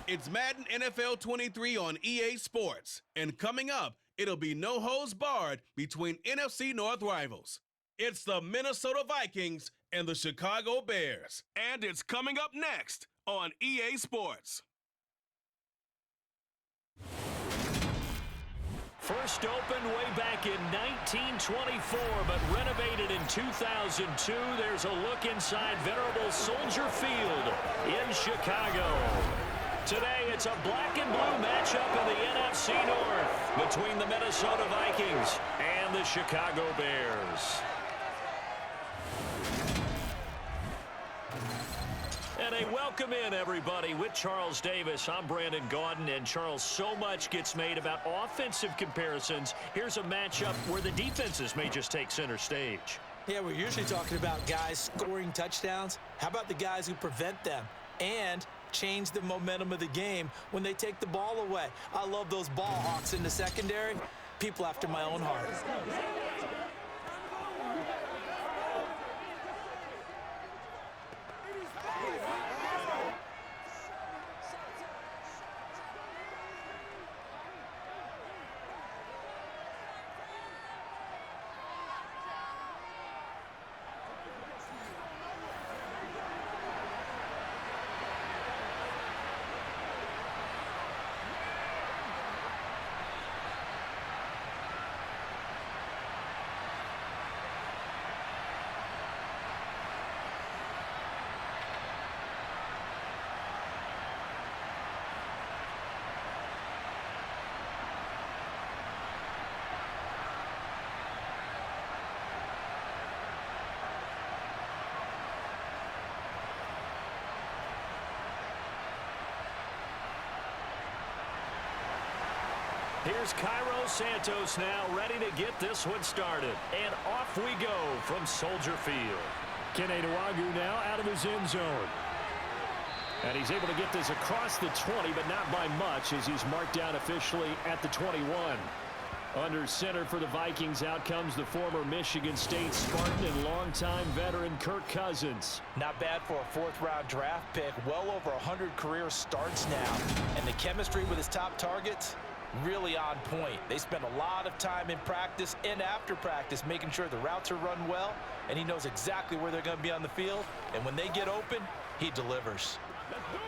It's Madden NFL 23 on EA Sports. And coming up, it'll be no holds barred between NFC North rivals. It's the Minnesota Vikings and the Chicago Bears. And it's coming up next on EA Sports. First opened way back in 1924, but renovated in 2002. There's a look inside venerable Soldier Field in Chicago. Today, it's a black and blue matchup in the NFC North between the Minnesota Vikings and the Chicago Bears. And a welcome in, everybody, with Charles Davis. I'm Brandon Gaudin, and Charles, so much gets made about offensive comparisons. Here's a matchup where the defenses may just take center stage. Yeah, we're usually talking about guys scoring touchdowns. How about the guys who prevent them and change the momentum of the game when they take the ball away? I love those ball hawks in the secondary. People after my own heart. Here's Cairo Santos now, ready to get this one started. And off we go from Soldier Field. Kene Nwangwu now out of his end zone. And he's able to get this across the 20, but not by much, as he's marked down officially at the 21. Under center for the Vikings, out comes the former Michigan State Spartan and longtime veteran Kirk Cousins. Not bad for a fourth-round draft pick. Well over 100 career starts now. And the chemistry with his top targets, really on point. They spend a lot of time in practice and after practice making sure the routes are run well, and he knows exactly where they're going to be on the field. And when they get open, he delivers. Let's do it.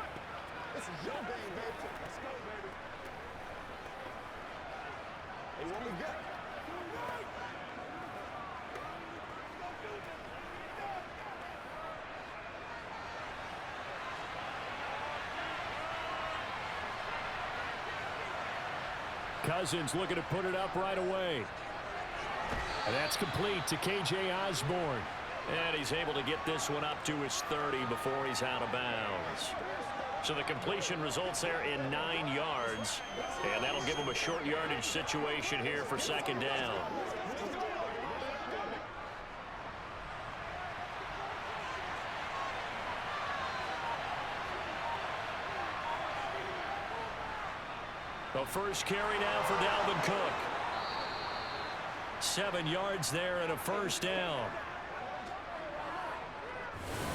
This is your game, baby. Let's go, baby. Hey, what we got? Cousins looking to put it up right away. And that's complete to K.J. Osborne. And he's able to get this one up to his 30 before he's out of bounds. So the completion results there in 9 yards. And that'll give him a short yardage situation here for second down. The first carry now for Dalvin Cook. 7 yards there and a first down.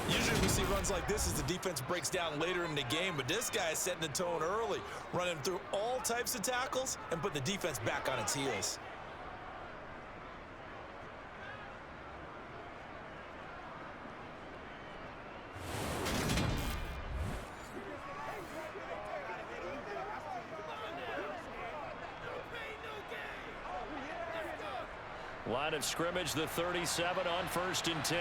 Usually we see runs like this as the defense breaks down later in the game, but this guy is setting the tone early, running through all types of tackles and put the defense back on its heels. Line of scrimmage, the 37 on 1st and 10.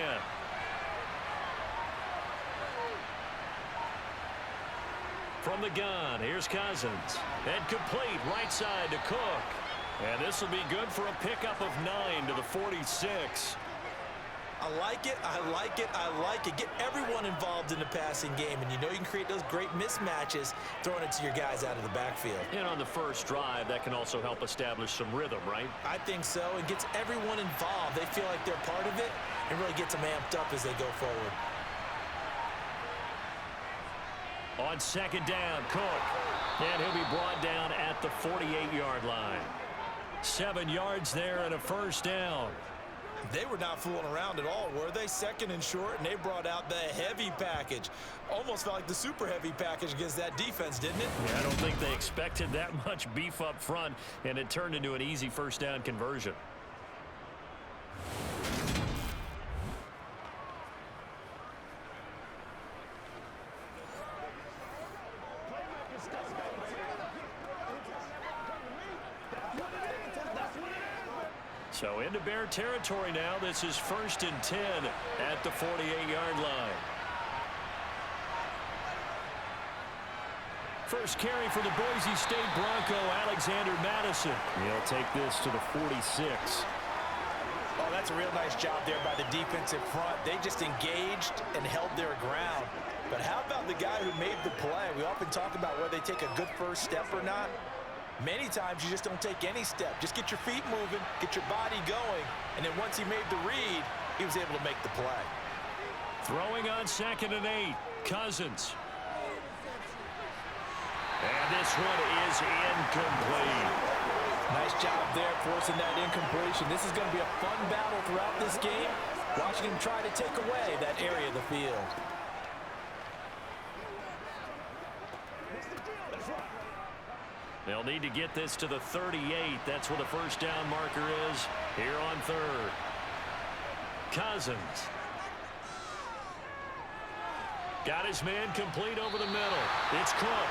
From the gun, here's Cousins. And complete right side to Cook. And this will be good for a pickup of 9 to the 46. I like it, I like it, I like it. Get everyone involved in the passing game, and you know you can create those great mismatches throwing it to your guys out of the backfield. And on the first drive, that can also help establish some rhythm, right? I think so. It gets everyone involved. They feel like they're part of it and really gets them amped up as they go forward. On second down, Cook. And he'll be brought down at the 48-yard line. 7 yards there and a first down. They were not fooling around at all, were they? Second and short, and they brought out the heavy package. Almost felt like the super heavy package against that defense, didn't it? Yeah, I don't think they expected that much beef up front, and it turned into an easy first down conversion. So into Bear territory now. This is 1st and 10 at the 48-yard line. First carry for the Boise State Bronco, Alexander Madison. He'll take this to the 46. Oh, that's a real nice job there by the defensive front. They just engaged and held their ground. But how about the guy who made the play? We often talk about whether they take a good first step or not. Many times you just don't take any step. Just get your feet moving, get your body going, and then once he made the read, he was able to make the play. Throwing on 2nd and 8, Cousins. And this one is incomplete. Nice job there forcing that incompletion. This is going to be a fun battle throughout this game, watching him try to take away that area of the field. They'll need to get this to the 38. That's where the first down marker is here on 3rd. Cousins. Got his man complete over the middle. It's Cook.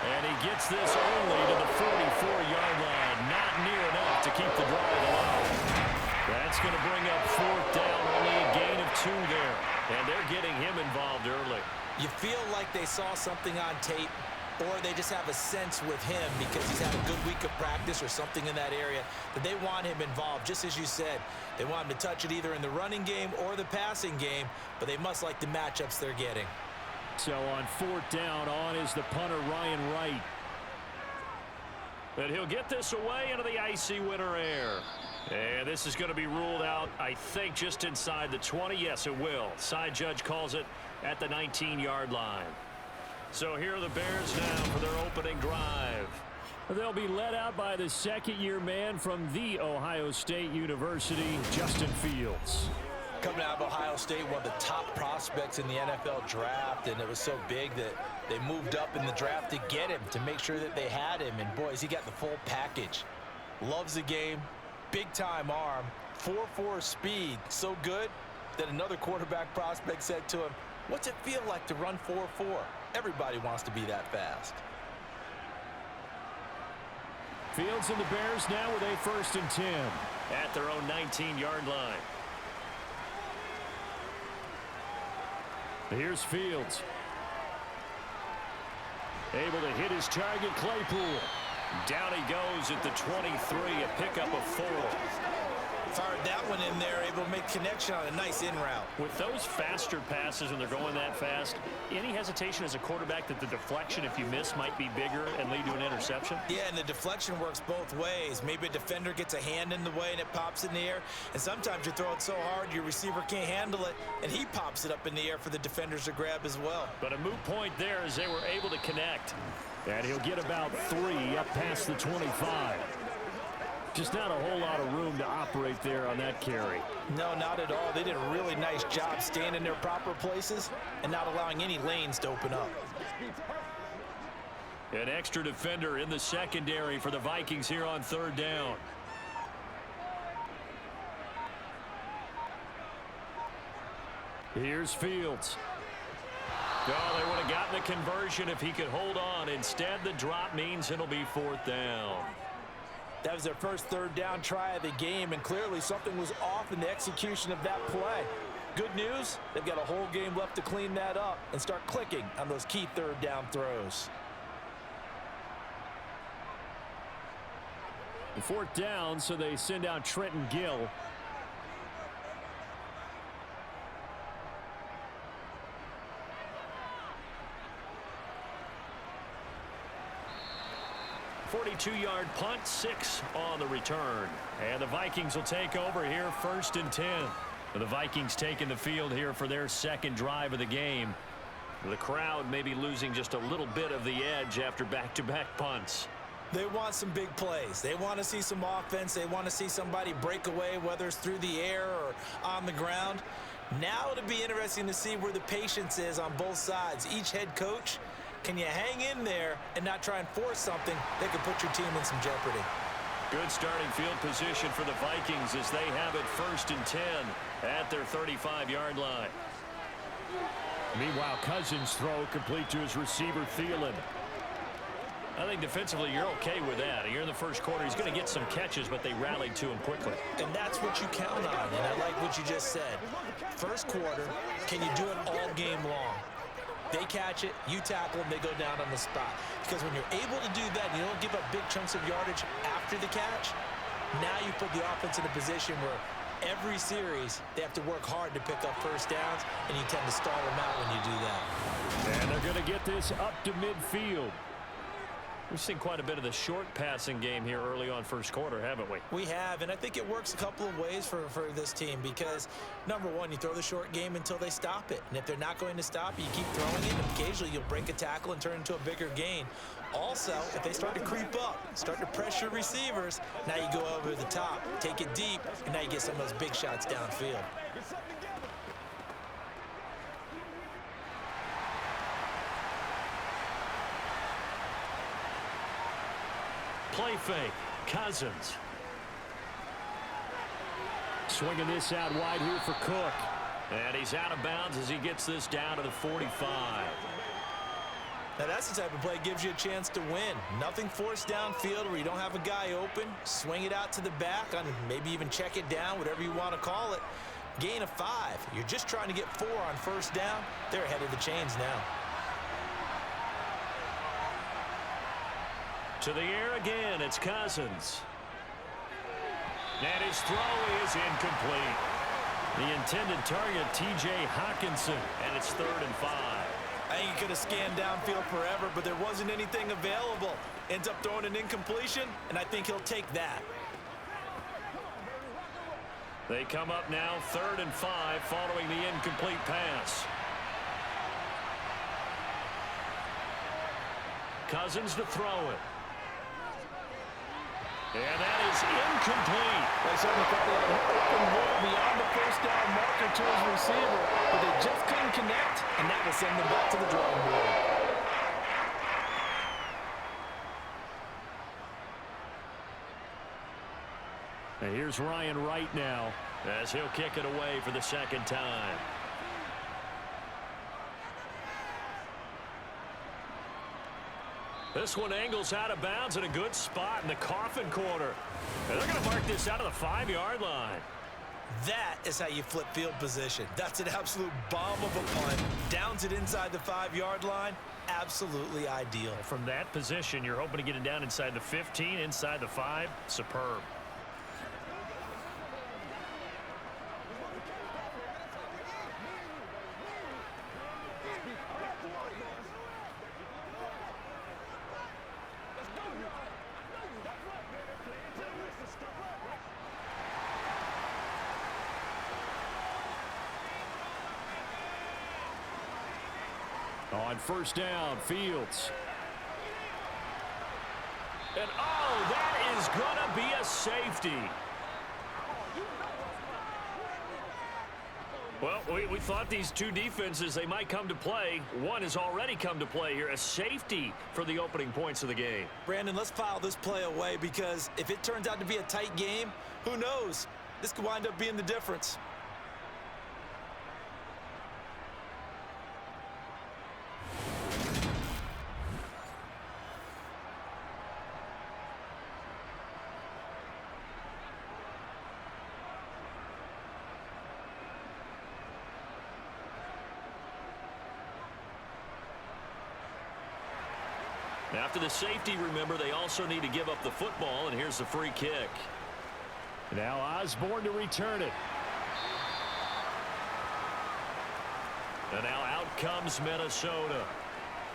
And he gets this only to the 44-yard line. Not near enough to keep the drive alive. That's going to bring up 4th down. Only a gain of 2 there. And they're getting him involved early. You feel like they saw something on tape, or they just have a sense with him because he's had a good week of practice or something in that area that they want him involved. Just as you said, they want him to touch it either in the running game or the passing game, but they must like the matchups they're getting. So on 4th down, on is the punter, Ryan Wright. But he'll get this away into the icy winter air. And this is going to be ruled out, I think, just inside the 20. Yes, it will. Side judge calls it at the 19-yard line. So here are the Bears now for their opening drive. They'll be led out by the second-year man from The Ohio State University, Justin Fields. Coming out of Ohio State, one of the top prospects in the NFL draft, and it was so big that they moved up in the draft to get him, to make sure that they had him. And boys, he got the full package. Loves the game, big-time arm, 4.4 speed, so good that another quarterback prospect said to him, "What's it feel like to run 4.4? Everybody wants to be that fast." Fields and the Bears now with a 1st and 10 at their own 19-yard line. Here's Fields. Able to hit his target, Claypool. Down he goes at the 23, a pickup of 4. Fired that one in there, able to make connection on a nice in route. With those faster passes when they're going that fast, any hesitation as a quarterback that the deflection, if you miss, might be bigger and lead to an interception? Yeah, and the deflection works both ways. Maybe a defender gets a hand in the way and it pops in the air, and sometimes you throw it so hard your receiver can't handle it, and he pops it up in the air for the defenders to grab as well. But a moot point there as they were able to connect. And he'll get about 3 up past the 25. Just not a whole lot of room to operate there on that carry. No, not at all. They did a really nice job staying in their proper places and not allowing any lanes to open up. An extra defender in the secondary for the Vikings here on 3rd down. Here's Fields. Oh, they would have gotten the conversion if he could hold on. Instead, the drop means it'll be 4th down. That was their first 3rd down try of the game, and clearly something was off in the execution of that play. Good news, they've got a whole game left to clean that up and start clicking on those key 3rd down throws. The 4th down, so they send out Trenton Gill. .42-yard punt, 6 on the return. And the Vikings will take over here 1st and 10. The Vikings taking the field here for their second drive of the game. The crowd may be losing just a little bit of the edge after back-to-back punts. They want some big plays. They want to see some offense. They want to see somebody break away, whether it's through the air or on the ground. Now it'll be interesting to see where the patience is on both sides. Each head coach, can you hang in there and not try and force something that could put your team in some jeopardy? Good starting field position for the Vikings as they have it 1st and 10 at their 35-yard line. Meanwhile, Cousins' throw complete to his receiver, Thielen. I think defensively you're okay with that. You're in the first quarter. He's going to get some catches, but they rallied to him quickly. And that's what you count on, and I like what you just said. First quarter, can you do it all game long? They catch it, you tackle them, they go down on the spot. Because when you're able to do that, and you don't give up big chunks of yardage after the catch, now you put the offense in a position where every series they have to work hard to pick up first downs, and you tend to stall them out when you do that. And they're going to get this up to midfield. We've seen quite a bit of the short passing game here early on first quarter, haven't we? We have, and I think it works a couple of ways for this team because, number one, you throw the short game until they stop it. And if they're not going to stop it, you keep throwing it, and occasionally you'll break a tackle and turn it into a bigger gain. Also, if they start to creep up, start to pressure receivers, now you go over the top, take it deep, and now you get some of those big shots downfield. Play fake, Cousins. Swinging this out wide here for Cook. And he's out of bounds as he gets this down to the 45. Now that's the type of play that gives you a chance to win. Nothing forced downfield where you don't have a guy open. Swing it out to the back, on maybe even check it down, whatever you want to call it. Gain of 5. You're just trying to get 4 on first down. They're ahead of the chains now. To the air again, it's Cousins. And his throw is incomplete. The intended target, T.J. Hawkinson, and it's 3rd and 5. I think he could have scanned downfield forever, but there wasn't anything available. Ends up throwing an incompletion, and I think he'll take that. They come up now 3rd and 5 following the incomplete pass. Cousins to throw it. And that is incomplete. They certainly thought they had an open look beyond the first down marker to his receiver, but they just couldn't connect, and that will send them back to the drawing board. And here's Ryan Wright now, as he'll kick it away for the 2nd time. This one angles out of bounds in a good spot in the coffin corner. And they're going to mark this out of the 5-yard line. That is how you flip field position. That's an absolute bomb of a punt. Downs it inside the 5-yard line. Absolutely ideal. From that position, you're hoping to get it down inside the 15, inside the 5. Superb. On first down, Fields. And oh, that is going to be a safety. Well, we thought these two defenses, they might come to play. One has already come to play here. A safety for the opening points of the game. Brandon, let's file this play away because if it turns out to be a tight game, who knows? This could wind up being the difference. After the safety, remember, they also need to give up the football, and here's the free kick. Now Osborne to return it. And now out comes Minnesota.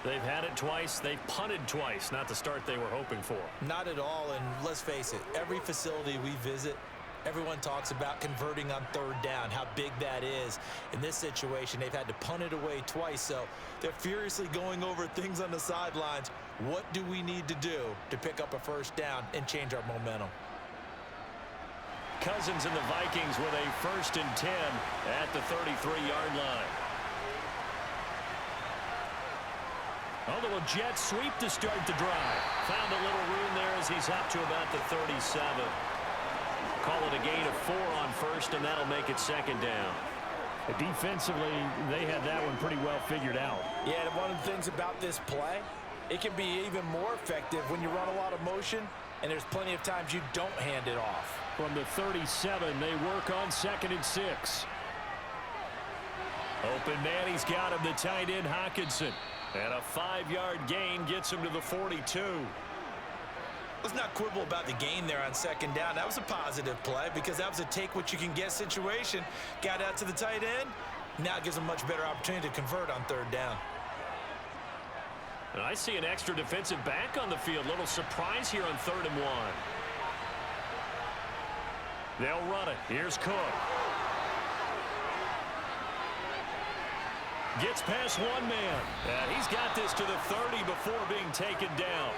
They've had it twice. They've punted twice. Not the start they were hoping for. Not at all, and let's face it, every facility we visit, Everyone talks about converting on third down, how big that is. In this situation, they've had to punt it away twice, so they're furiously going over things on the sidelines. What do we need to do to pick up a first down and change our momentum? Cousins and the Vikings with a 1st and 10 at the 33-yard line. Oh, the little jet sweep to start the drive. Found a little room there as he's up to about the 37. Call it a gain of 4 on 1st, and that'll make it 2nd down. Defensively, they had that one pretty well figured out. Yeah, and one of the things about this play, it can be even more effective when you run a lot of motion, and there's plenty of times you don't hand it off. From the 37, they work on 2nd and 6. Open man, he's got him, the tight end Hockenson. And a 5-yard gain gets him to the 42. Let's not quibble about the gain there on 2nd down. That was a positive play because that was a take-what-you-can-get situation. Got out to the tight end. Now it gives them a much better opportunity to convert on 3rd down. And I see an extra defensive back on the field. Little surprise here on 3rd and 1. They'll run it. Here's Cook. Gets past one man. And he's got this to the 30 before being taken down.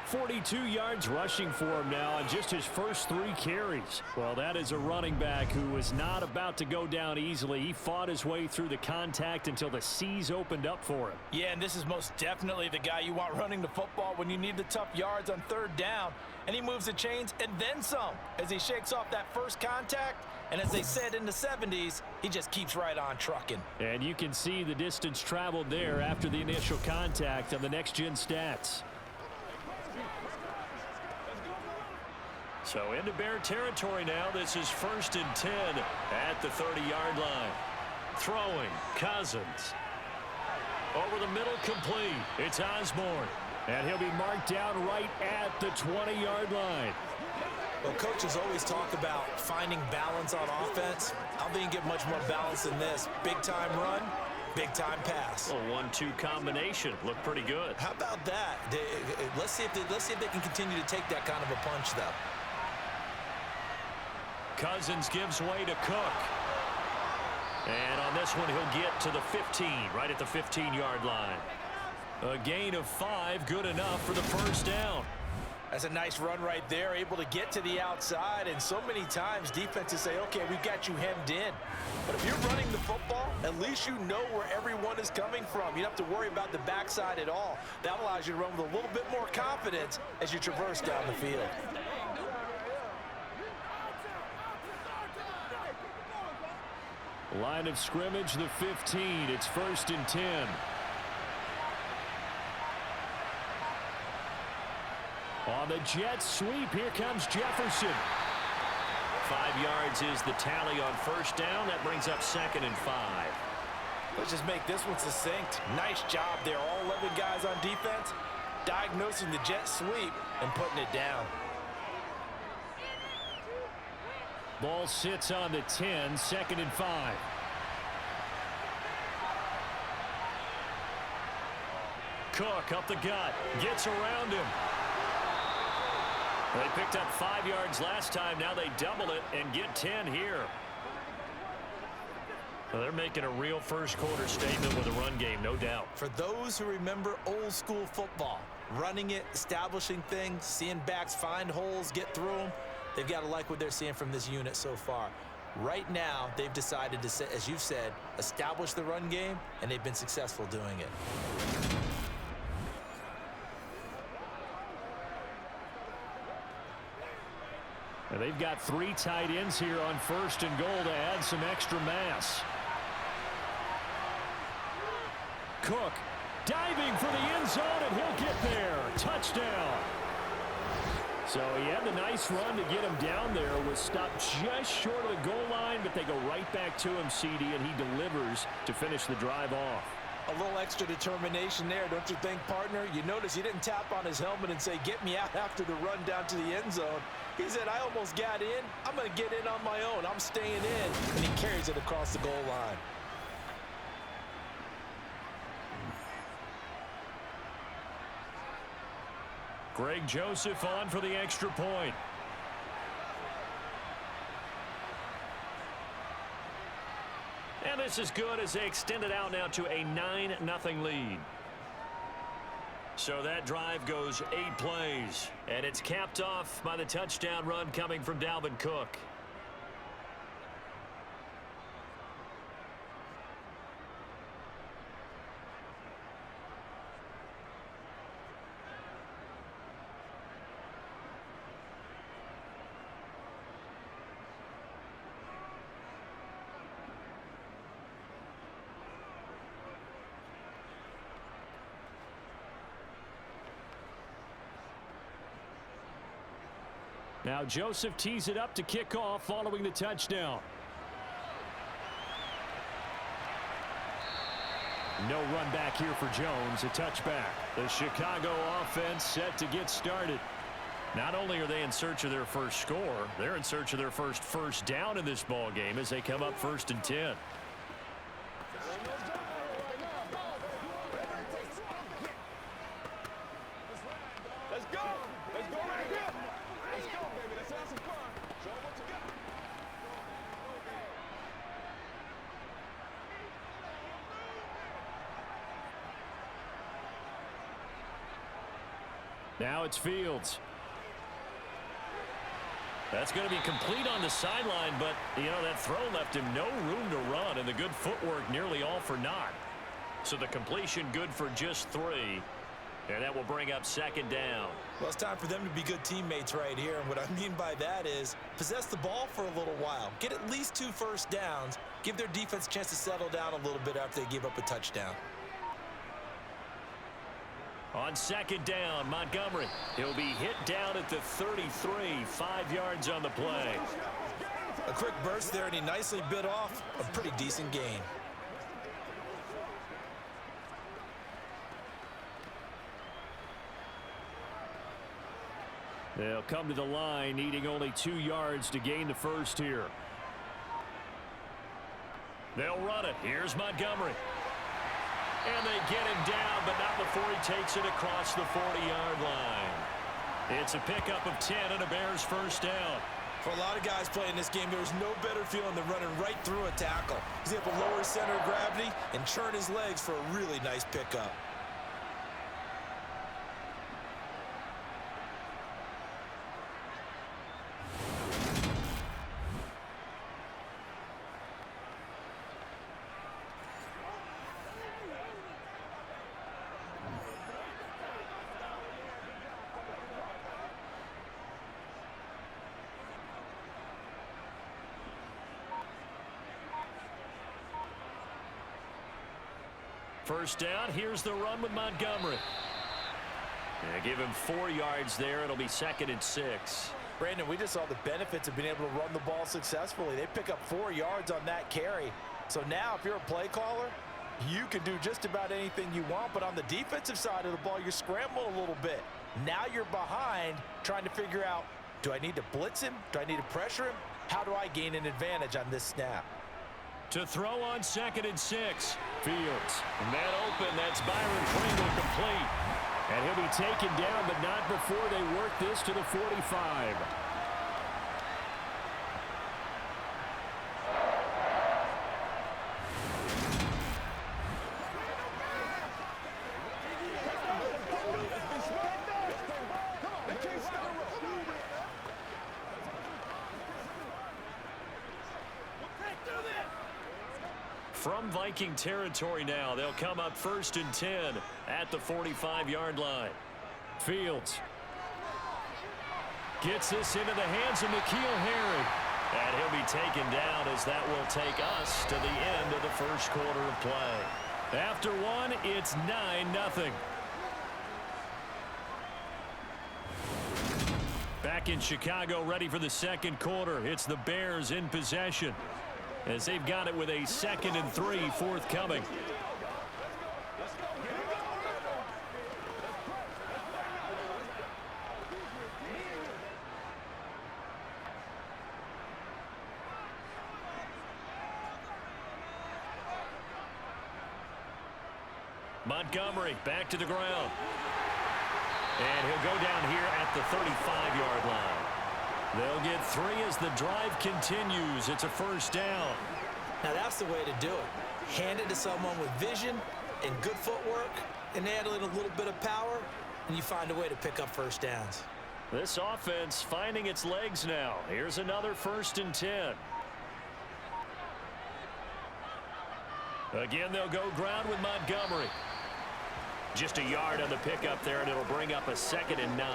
42 yards rushing for him now on just his first 3 carries. Well, that is a running back who is not about to go down easily. He fought his way through the contact until the seas opened up for him. Yeah, and this is most definitely the guy you want running the football when you need the tough yards on 3rd down. And he moves the chains and then some as he shakes off that first contact. And as they said in the 70s, he just keeps right on trucking. And you can see the distance traveled there after the initial contact on the next-gen stats. So into Bear territory now. This is 1st and 10 at the 30-yard line. Throwing, Cousins. Over the middle, complete. It's Osborne. And he'll be marked down right at the 20-yard line. Well, coaches always talk about finding balance on offense. I don't think you get much more balance than this. Big-time run, big-time pass. A 1-2 combination. Looked pretty good. How about that? Let's see if they can continue to take that kind of a punch, though. Cousins gives way to Cook. And on this one, he'll get to the 15, right at the 15-yard line. A gain of 5, good enough for the first down. That's a nice run right there, able to get to the outside. And so many times defenses say, okay, we've got you hemmed in. But if you're running the football, at least you know where everyone is coming from. You don't have to worry about the backside at all. That allows you to run with a little bit more confidence as you traverse down the field. Line of scrimmage, the 15. It's 1st and 10. On the jet sweep, here comes Jefferson. 5 yards is the tally on first down. That brings up 2nd and 5. Let's just make this one succinct. Nice job there. All 11 guys on defense diagnosing the jet sweep and putting it down. Ball sits on the 10, 2nd and 5. Cook up the gut, gets around him. They picked up 5 yards last time. Now they double it and get 10 here. Well, they're making a real first quarter statement with a run game, no doubt. For those who remember old school football, running it, establishing things, seeing backs find holes, get through them, they've got to like what they're seeing from this unit so far. Right now, they've decided to, as you've said, establish the run game, and they've been successful doing it. And they've got 3 tight ends here on 1st and goal to add some extra mass. Cook diving for the end zone, and he'll get there. Touchdown. So he had the nice run to get him down there. Was stopped just short of the goal line, but they go right back to him, CD, and he delivers to finish the drive off. A little extra determination there, don't you think, partner? You notice he didn't tap on his helmet and say, get me out after the run down to the end zone. He said, I almost got in. I'm going to get in on my own. I'm staying in. And he carries it across the goal line. Greg Joseph on for the extra point. And this is good as they extend it out now to a 9-0 lead. So that drive goes 8 plays, and it's capped off by the touchdown run coming from Dalvin Cook. Now Joseph tees it up to kick off following the touchdown. No run back here for Jones, a touchback. The Chicago offense set to get started. Not only are they in search of their first score, they're in search of their first down in this ball game as they come up 1st and 10. Let's go. Let's go right here. Let's go, baby. Let's have some fun. Show 'em what you got. Now it's Fields. That's going to be complete on the sideline, but, that throw left him no room to run, and the good footwork nearly all for naught. So the completion good for just 3, and that will bring up 2nd down. Well, it's time for them to be good teammates right here. And what I mean by that is possess the ball for a little while. Get at least 2 first downs. Give their defense a chance to settle down a little bit after they give up a touchdown. On 2nd down, Montgomery. He'll be hit down at the 33, 5 yards on the play. A quick burst there, and he nicely bit off a pretty decent gain. They'll come to the line, needing only 2 yards to gain the first here. They'll run it. Here's Montgomery. And they get him down, but not before he takes it across the 40-yard line. It's a pickup of 10 and a Bears first down. For a lot of guys playing this game, there's no better feeling than running right through a tackle. He's able to lower his center of gravity and churn his legs for a really nice pickup. First down, here's the run with Montgomery. Give him 4 yards there. It'll be 2nd and 6. Brandon, we just saw the benefits of being able to run the ball successfully. They pick up 4 yards on that carry. So now if you're a play caller, you can do just about anything you want. But on the defensive side of the ball, you're scrambling a little bit. Now you're behind trying to figure out, do I need to blitz him? Do I need to pressure him? How do I gain an advantage on this snap? To throw on 2nd and 6. Fields. Man open. That's Byron Pringle complete. And he'll be taken down, but not before they work this to the 45. From Viking territory now, they'll come up 1st and 10 at the 45-yard line. Fields gets this into the hands of N'Keal Harry. And he'll be taken down as that will take us to the end of the first quarter of play. After one, it's 9-0. Back in Chicago, ready for the second quarter. It's the Bears in possession, as they've got it with a 2nd and 3 forthcoming. Montgomery back to the ground. And he'll go down here at the 35-yard line. They'll get 3 as the drive continues. It's a first down. Now that's the way to do it. Hand it to someone with vision and good footwork, and add in a little bit of power, and you find a way to pick up first downs. This offense finding its legs now. Here's another 1st and 10. Again, they'll go ground with Montgomery. Just a yard on the pickup there, and it'll bring up a 2nd and 9.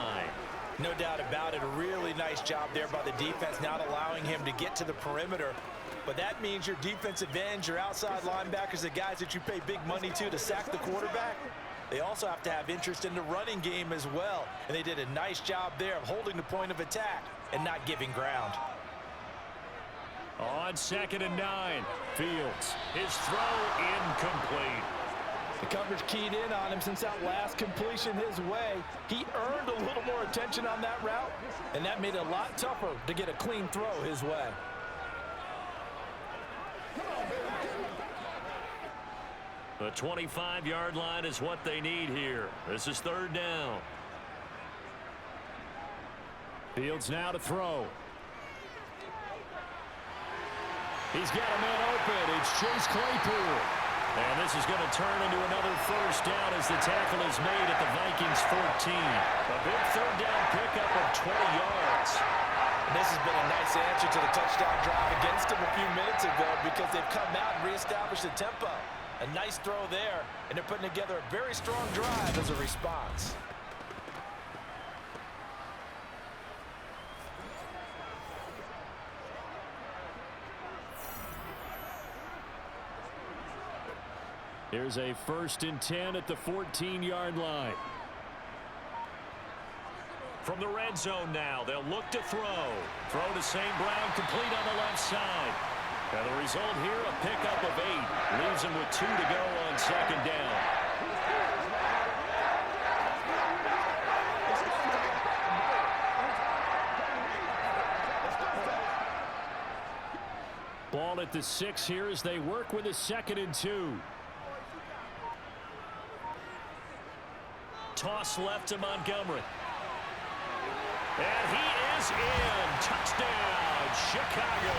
No doubt about it. A really nice job there by the defense, not allowing him to get to the perimeter. But that means your defensive ends, your outside linebackers, the guys that you pay big money to sack the quarterback, they also have to have interest in the running game as well. And they did a nice job there of holding the point of attack and not giving ground. On 2nd and 9, Fields. His throw incomplete. The coverage keyed in on him since that last completion his way. He earned a little more attention on that route, and that made it a lot tougher to get a clean throw his way. The 25-yard line is what they need here. This is 3rd down. Fields now to throw. He's got a man open. It's Chase Claypool. And this is going to turn into another 1st down as the tackle is made at the Vikings 14. A big 3rd down pickup of 20 yards. And this has been a nice answer to the touchdown drive against them a few minutes ago because they've come out and reestablished the tempo. A nice throw there, and they're putting together a very strong drive as a response. Here's a 1st and 10 at the 14-yard line. From the red zone now, they'll look to throw. Throw to St. Brown, complete on the left side. And the result here, a pickup of 8. Leaves him with 2 to go on 2nd down. Ball at the 6 here as they work with a 2nd and 2. Toss left to Montgomery. And he is in. Touchdown, Chicago.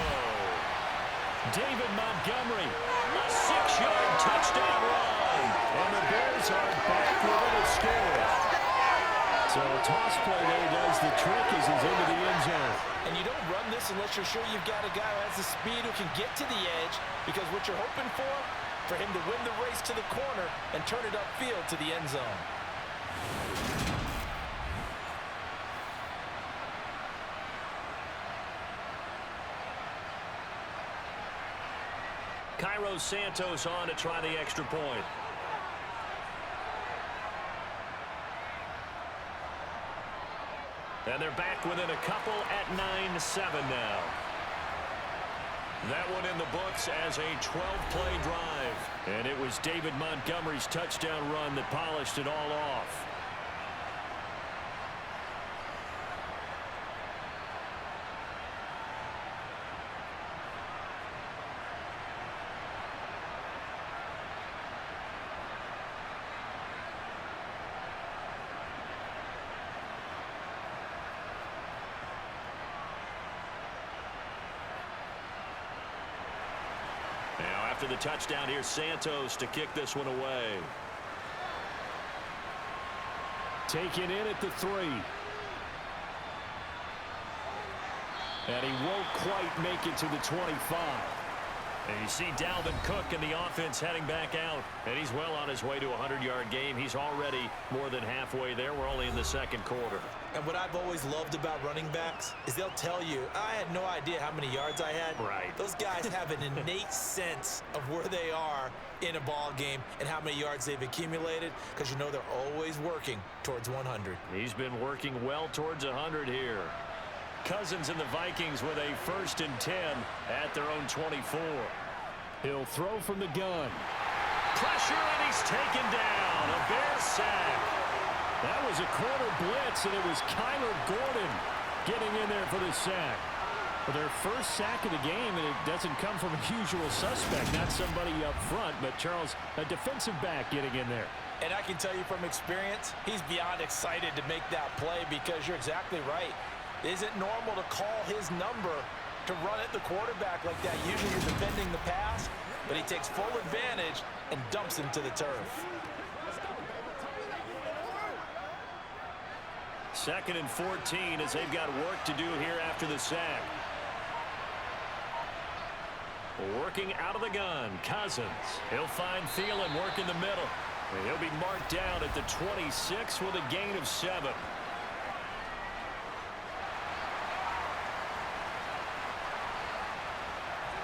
David Montgomery. A 6-yard touchdown run. And the Bears are back within a score. So a toss play there does the trick as he's into the end zone. And you don't run this unless you're sure you've got a guy who has the speed who can get to the edge, because what you're hoping for him to win the race to the corner and turn it upfield to the end zone. Cairo Santos on to try the extra point. And they're back within a couple at 9-7 now. That one in the books as a 12-play drive. And it was David Montgomery's touchdown run that polished it all off. After the touchdown, here's Santos to kick this one away. Taken in at the 3. And he won't quite make it to the 25. And you see Dalvin Cook and the offense heading back out. And he's well on his way to a 100-yard game. He's already more than halfway there. We're only in the 2nd quarter. And what I've always loved about running backs is they'll tell you, I had no idea how many yards I had. Right. Those guys have an innate sense of where they are in a ball game and how many yards they've accumulated, because you know they're always working towards 100. He's been working well towards 100 here. Cousins and the Vikings with a 1st and 10 at their own 24. He'll throw from the gun. Pressure, and he's taken down. A Bears sack. That was a corner blitz, and it was Kyler Gordon getting in there for the sack. Well, their first sack of the game, and it doesn't come from a usual suspect, not somebody up front, but Charles, a defensive back getting in there. And I can tell you from experience, he's beyond excited to make that play, because you're exactly right. It isn't normal to call his number to run at the quarterback like that. Usually you're defending the pass, but he takes full advantage and dumps him to the turf. 2nd and 14 as they've got work to do here after the sack. Working out of the gun, Cousins. He'll find Thielen, work in the middle. And he'll be marked down at the 26 with a gain of 7.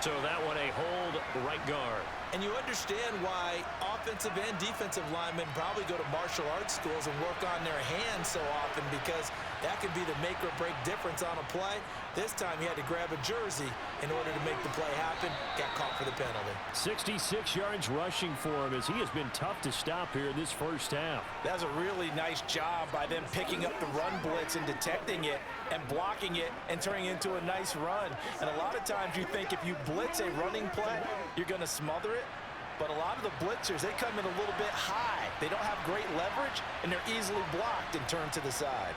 So that one a hold right guard. And you understand why offensive and defensive linemen probably go to martial arts schools and work on their hands so often, because that could be the make or break difference on a play. This time he had to grab a jersey in order to make the play happen. Got caught for the penalty. 66 yards rushing for him as he has been tough to stop here in this first half. That was a really nice job by them picking up the run blitz and detecting it and blocking it and turning it into a nice run. And a lot of times you think if you blitz a running play, you're going to smother it. But a lot of the blitzers, they come in a little bit high. They don't have great leverage, and they're easily blocked and turned to the side.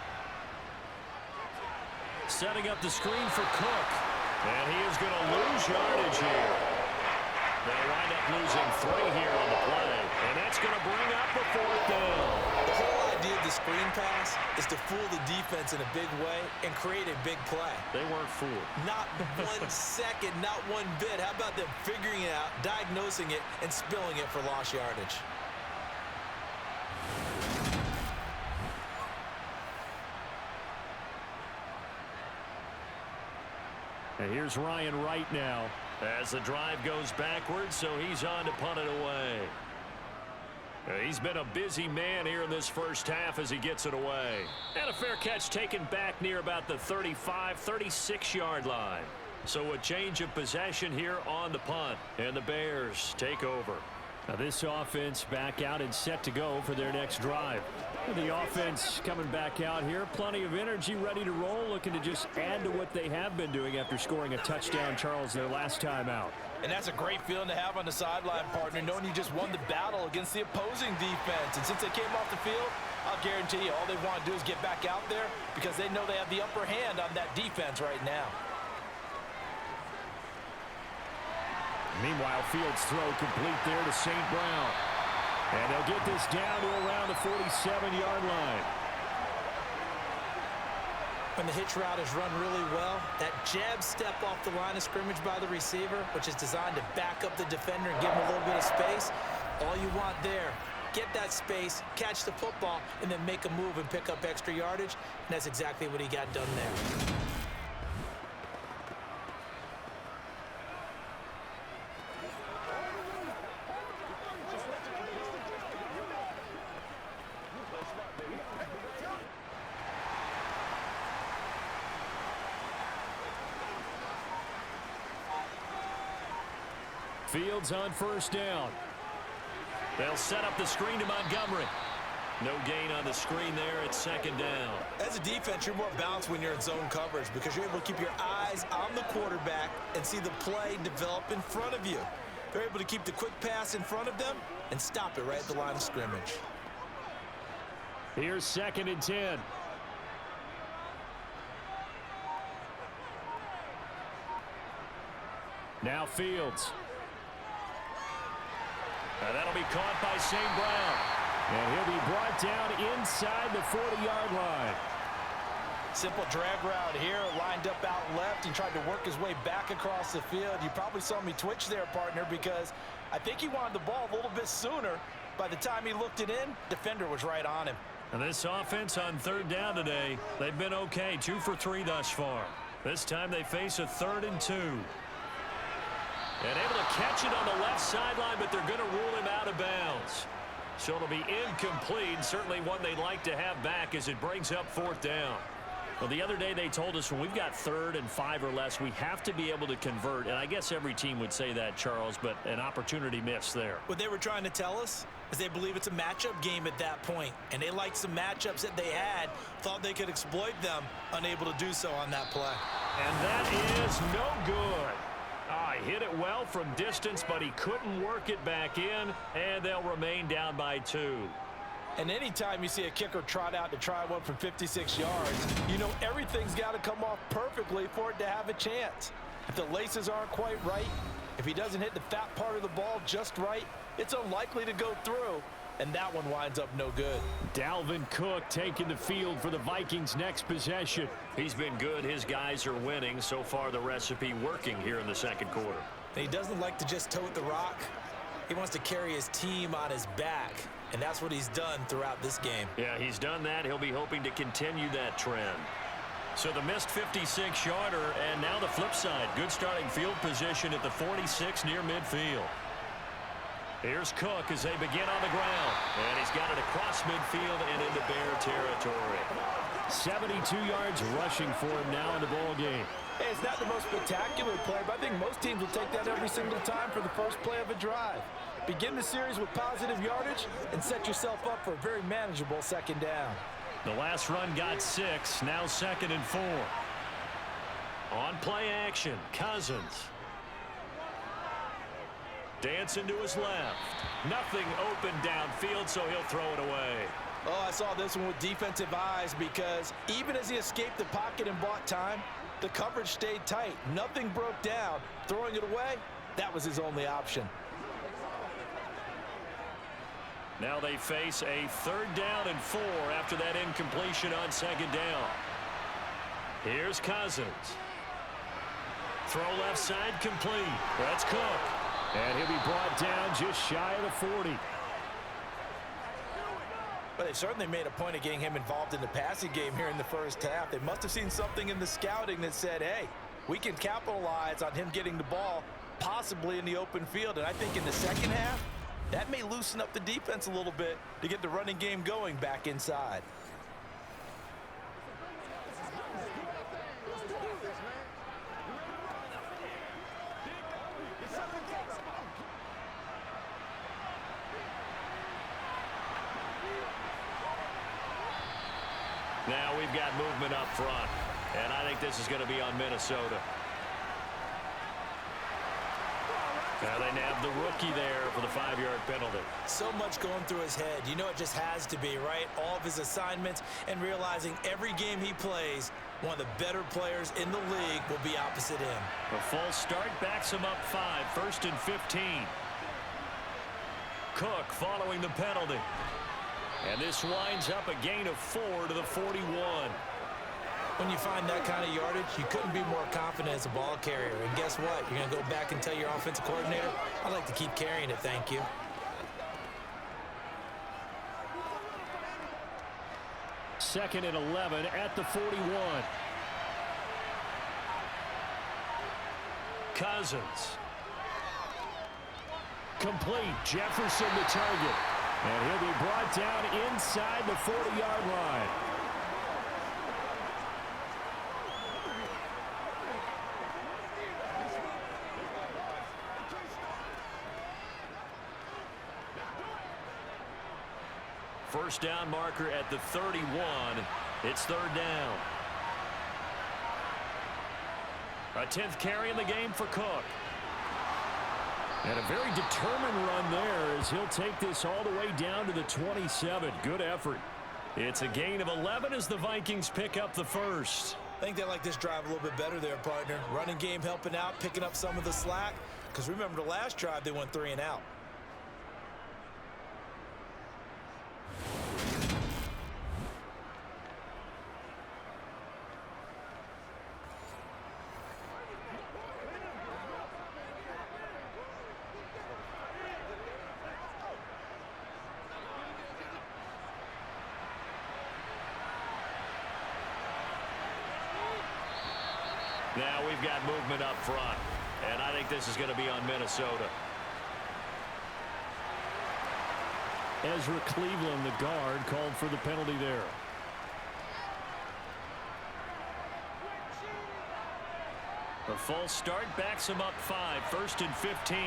Setting up the screen for Cook. And he is going to lose yardage here. They'll wind up losing 3 here on the play. And that's going to bring up the 4th down. The whole idea of the screen pass is to fool the defense in a big way and create a big play. They weren't fooled. Not 1 second, not one bit. How about them figuring it out, diagnosing it, and spilling it for lost yardage? And here's Ryan Wright now. As the drive goes backwards, so he's on to punt it away. He's been a busy man here in this first half as he gets it away. And a fair catch taken back near about the 35, 36-yard line. So a change of possession here on the punt. And the Bears take over. Now this offense back out and set to go for their next drive. The offense coming back out here. Plenty of energy, ready to roll, looking to just add to what they have been doing after scoring a touchdown, Charles, their last time out. And that's a great feeling to have on the sideline, partner, knowing you just won the battle against the opposing defense. And since they came off the field, I'll guarantee you all they want to do is get back out there because they know they have the upper hand on that defense right now. Meanwhile, Fields' throw complete there to St. Brown. And they'll get this down to around the 47-yard line. When the hitch route is run really well, that jab step off the line of scrimmage by the receiver, which is designed to back up the defender and give him a little bit of space, all you want there, get that space, catch the football, and then make a move and pick up extra yardage. And that's exactly what he got done there. Fields on first down. They'll set up the screen to Montgomery. No gain on the screen there at 2nd down. As a defense, you're more balanced when you're in zone coverage because you're able to keep your eyes on the quarterback and see the play develop in front of you. They're able to keep the quick pass in front of them and stop it right at the line of scrimmage. Here's 2nd and 10. Now Fields. That'll be caught by St. Brown. And he'll be brought down inside the 40-yard line. Simple drag route here, lined up out left and tried to work his way back across the field. You probably saw me twitch there, partner, because I think he wanted the ball a little bit sooner. By the time he looked it in, defender was right on him. And this offense on 3rd down today, they've been okay, 2 for 3 thus far. This time they face a 3rd and 2. And able to catch it on the left sideline, but they're going to rule him out of bounds. So it'll be incomplete, certainly one they'd like to have back as it brings up 4th down. Well, the other day they told us when we've got 3rd and 5 or less, we have to be able to convert. And I guess every team would say that, Charles, but an opportunity missed there. What they were trying to tell us is they believe it's a matchup game at that point. And they liked some matchups that they had, thought they could exploit them, unable to do so on that play. And that is no good. He hit it well from distance, but he couldn't work it back in, and they'll remain down by 2. And anytime you see a kicker trot out to try one from 56 yards, you know everything's got to come off perfectly for it to have a chance. If the laces aren't quite right, if he doesn't hit the fat part of the ball just right, it's unlikely to go through, and that one winds up no good. Dalvin Cook taking the field for the Vikings' next possession. He's been good. His guys are winning. So far, the recipe working here in the second quarter. And he doesn't like to just tote the rock. He wants to carry his team on his back, and that's what he's done throughout this game. Yeah, he's done that. He'll be hoping to continue that trend. So the missed 56-yarder, and now the flip side. Good starting field position at the 46 near midfield. Here's Cook as they begin on the ground. And he's got it across midfield and into Bear territory. 72 yards rushing for him now in the ball game. Hey, it's not the most spectacular play, but I think most teams will take that every single time for the first play of a drive. Begin the series with positive yardage and set yourself up for a very manageable second down. The last run got 6, now 2nd and 4. On play action, Cousins. Dancing to his left. Nothing open downfield, so he'll throw it away. Oh, I saw this one with defensive eyes because even as he escaped the pocket and bought time, the coverage stayed tight. Nothing broke down. Throwing it away, that was his only option. Now they face a 3rd down and 4 after that incompletion on 2nd down. Here's Cousins. Throw left side complete. That's Cook. And he'll be brought down just shy of the 40. But they certainly made a point of getting him involved in the passing game here in the first half. They must have seen something in the scouting that said, hey, we can capitalize on him getting the ball possibly in the open field. And I think in the second half, that may loosen up the defense a little bit to get the running game going back inside. Now we've got movement up front, and I think this is going to be on Minnesota. Now they nab the rookie there for the 5-yard penalty. So much going through his head. You know it just has to be, right? All of his assignments and realizing every game he plays, one of the better players in the league will be opposite him. A false start backs him up 5, 1st and 15. Cook following the penalty. And this winds up a gain of 4 to the 41. When you find that kind of yardage, you couldn't be more confident as a ball carrier. And guess what? You're going to go back and tell your offensive coordinator, I'd like to keep carrying it, thank you. Second and 11 at the 41. Cousins. Complete. Jefferson the target. And he'll be brought down inside the 40-yard line. First down marker at the 31. It's 3rd down. A 10th carry in the game for Cook. And a very determined run there as he'll take this all the way down to the 27. Good effort. It's a gain of 11 as the Vikings pick up the first. I think they like this drive a little bit better there, partner. Running game helping out, picking up some of the slack. Because remember the last drive, they went 3 and out. Now we've got movement up front, and I think this is going to be on Minnesota. Ezra Cleveland, the guard, called for the penalty there. The false start backs him up 5, 1st and 15.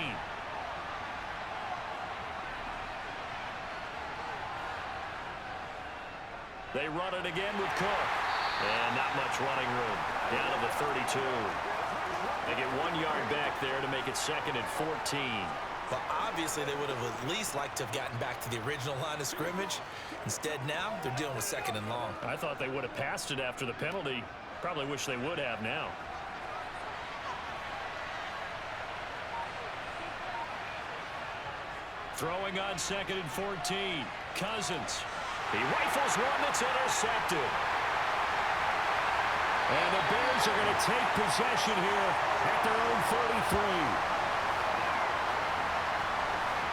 They run it again with Cook. And not much running room. Down to the 32. They get 1 yard back there to make it 2nd and 14. But obviously they would have at least liked to have gotten back to the original line of scrimmage. Instead now they're dealing with 2nd and long. I thought they would have passed it after the penalty. Probably wish they would have now. Throwing on 2nd and 14. Cousins. He rifles one that's intercepted. And the Bears are going to take possession here at their own 33.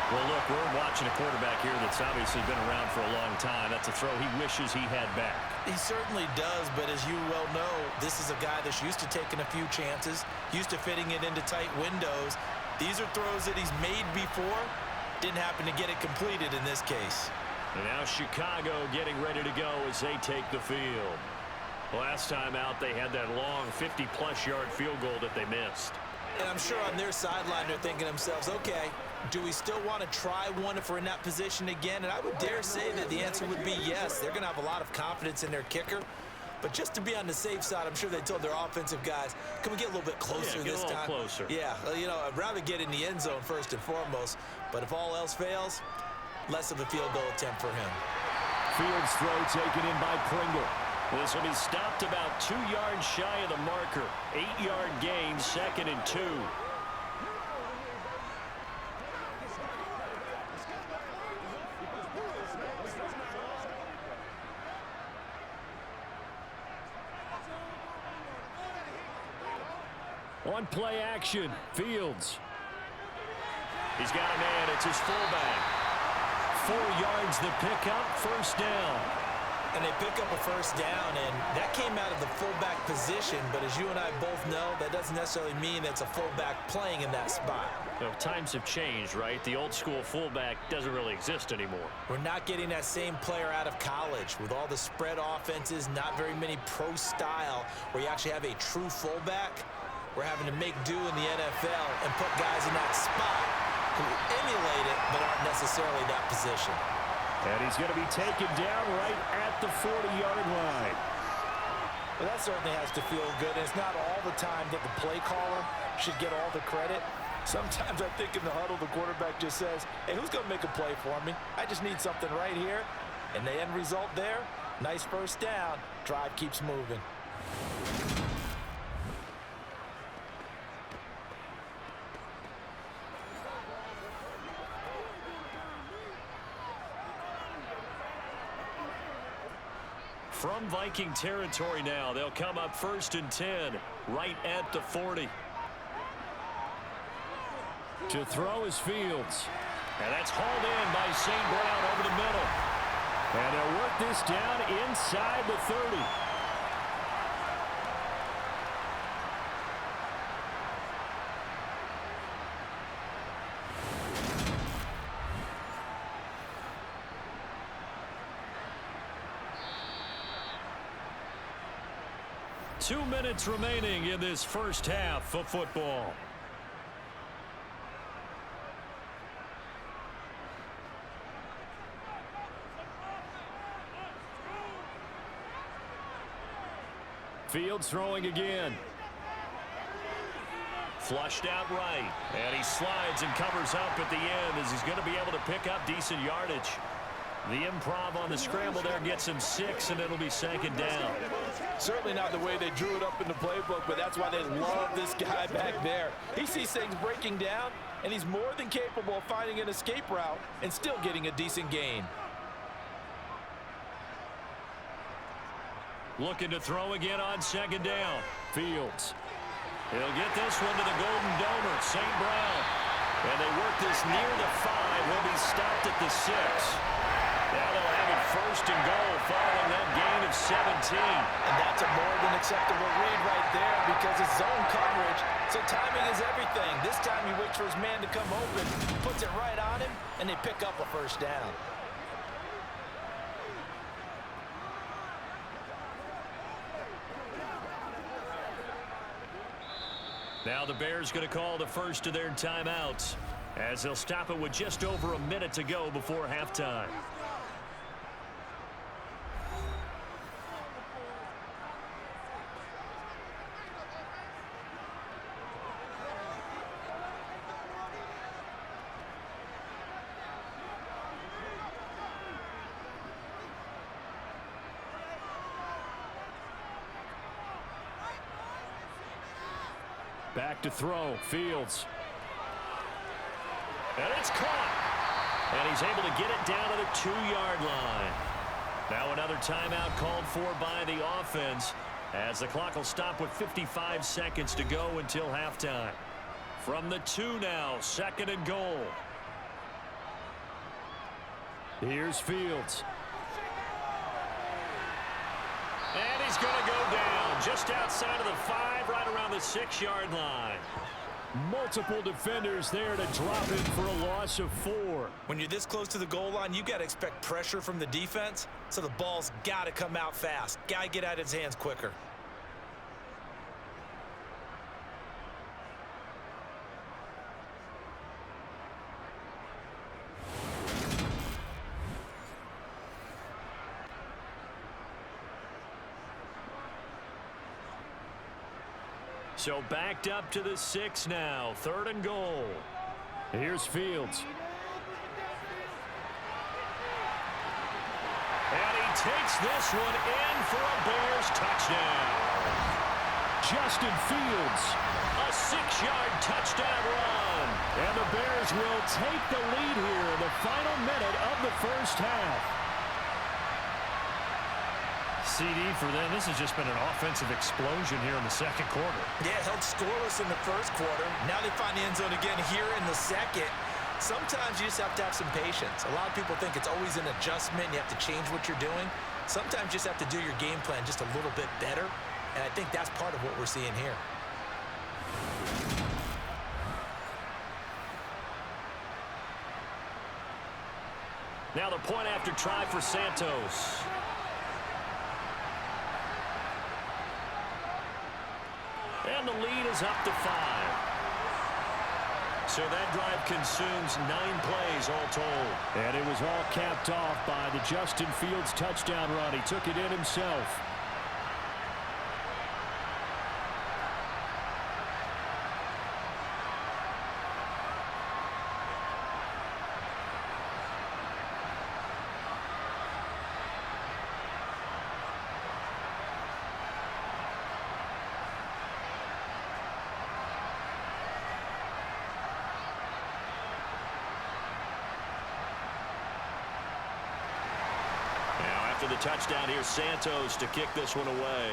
Well, look, we're watching a quarterback here that's obviously been around for a long time. That's a throw he wishes he had back. He certainly does, but as you well know, this is a guy that's used to taking a few chances, used to fitting it into tight windows. These are throws that he's made before. Didn't happen to get it completed in this case. And now Chicago getting ready to go as they take the field. Last time out, they had that long 50-plus yard field goal that they missed. And I'm sure on their sideline they're thinking to themselves, okay, do we still want to try one if we're in that position again? And I would dare say that the answer would be yes. They're going to have a lot of confidence in their kicker. But just to be on the safe side, I'm sure they told their offensive guys, can we get a little bit closer this time? Get a little closer. Yeah, you know, I'd rather get in the end zone first and foremost. But if all else fails, less of a field goal attempt for him. Fields throw taken in by Pringle. This will be stopped about 2 yards shy of the marker. 8-yard gain, 2nd and 2. On play action, Fields. He's got a man. It's his fullback. 4 yards the pickup, first down. And they pick up a first down, and that came out of the fullback position. But as you and I both know, that doesn't necessarily mean it's a fullback playing in that spot. You know, times have changed, right? The old school fullback doesn't really exist anymore. We're not getting that same player out of college with all the spread offenses, not very many pro style where you actually have a true fullback. We're having to make do in the NFL and put guys in that spot who emulate it but aren't necessarily that position. And he's going to be taken down right at the 40-yard line. Well, that certainly has to feel good. And it's not all the time that the play caller should get all the credit. Sometimes I think in the huddle, the quarterback just says, hey, who's going to make a play for me? I just need something right here. And the end result there, nice first down. Drive keeps moving. From Viking territory now, they'll come up 1st and 10, right at the 40. To throw is Fields. And that's hauled in by St. Brown over the middle. And they'll work this down inside the 30. Two minutes remaining in this first half of football. Fields throwing again. Flushed out right. And he slides and covers up at the end as he's going to be able to pick up decent yardage. The improv on the scramble there gets him 6, and it'll be 2nd down. Certainly not the way they drew it up in the playbook, but that's why they love this guy back there. He sees things breaking down, and he's more than capable of finding an escape route and still getting a decent gain. Looking to throw again on 2nd down. Fields. He'll get this one to the Golden Domer, St. Brown. And they work this near the 5. Will be stopped at the 6. Now they'll have it 1st and goal following that gain of 17. And that's a more than acceptable read right there because it's zone coverage, so timing is everything. This time he waits for his man to come open, puts it right on him, and they pick up a first down. Now the Bears going to call the first of their timeouts as they'll stop it with just over a minute to go before halftime. Back to throw. Fields. And it's caught. And he's able to get it down to the 2-yard line. Now another timeout called for by the offense, as the clock will stop with 55 seconds to go until halftime. From the 2 now, 2nd and goal. Here's Fields. And he's going to go down just outside of the 5, right around the 6-yard line. Multiple defenders there to drop in for a loss of 4. When you're this close to the goal line, you got to expect pressure from the defense, so the ball's got to come out fast. Got to get out of his hands quicker. So backed up to the 6 now, 3rd and goal. Here's Fields. And he takes this one in for a Bears touchdown. Justin Fields. A 6-yard touchdown run. And the Bears will take the lead here in the final minute of the first half. CD for them. This has just been an offensive explosion here in the 2nd quarter. Yeah, held scoreless in the 1st quarter. Now they find the end zone again here in the 2nd. Sometimes you just have to have some patience. A lot of people think it's always an adjustment. You have to change what you're doing. Sometimes you just have to do your game plan just a little bit better. And I think that's part of what we're seeing here. Now the point after try for Santos. And the lead is up to 5. So that drive consumes 9 plays all told. And it was all capped off by the Justin Fields touchdown run. He took it in himself. After the touchdown, here's Santos to kick this one away.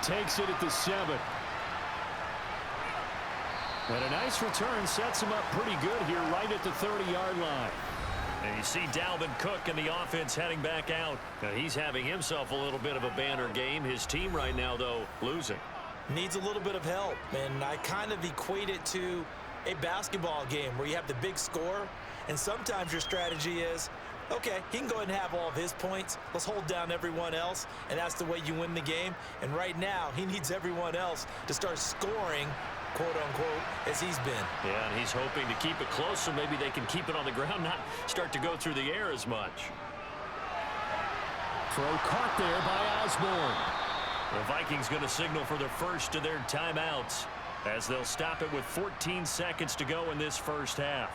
Takes it at the 7. And a nice return sets him up pretty good here right at the 30-yard line. And you see Dalvin Cook and the offense heading back out. Now he's having himself a little bit of a banner game. His team right now, though, losing. Needs a little bit of help. And I kind of equate it to a basketball game where you have the big score. And sometimes your strategy is, okay, he can go ahead and have all of his points. Let's hold down everyone else, and that's the way you win the game. And right now, he needs everyone else to start scoring, quote-unquote, as he's been. Yeah, and he's hoping to keep it close so maybe they can keep it on the ground, not start to go through the air as much. Throw caught there by Osborne. The Vikings going to signal for the first of their timeouts as they'll stop it with 14 seconds to go in this first half.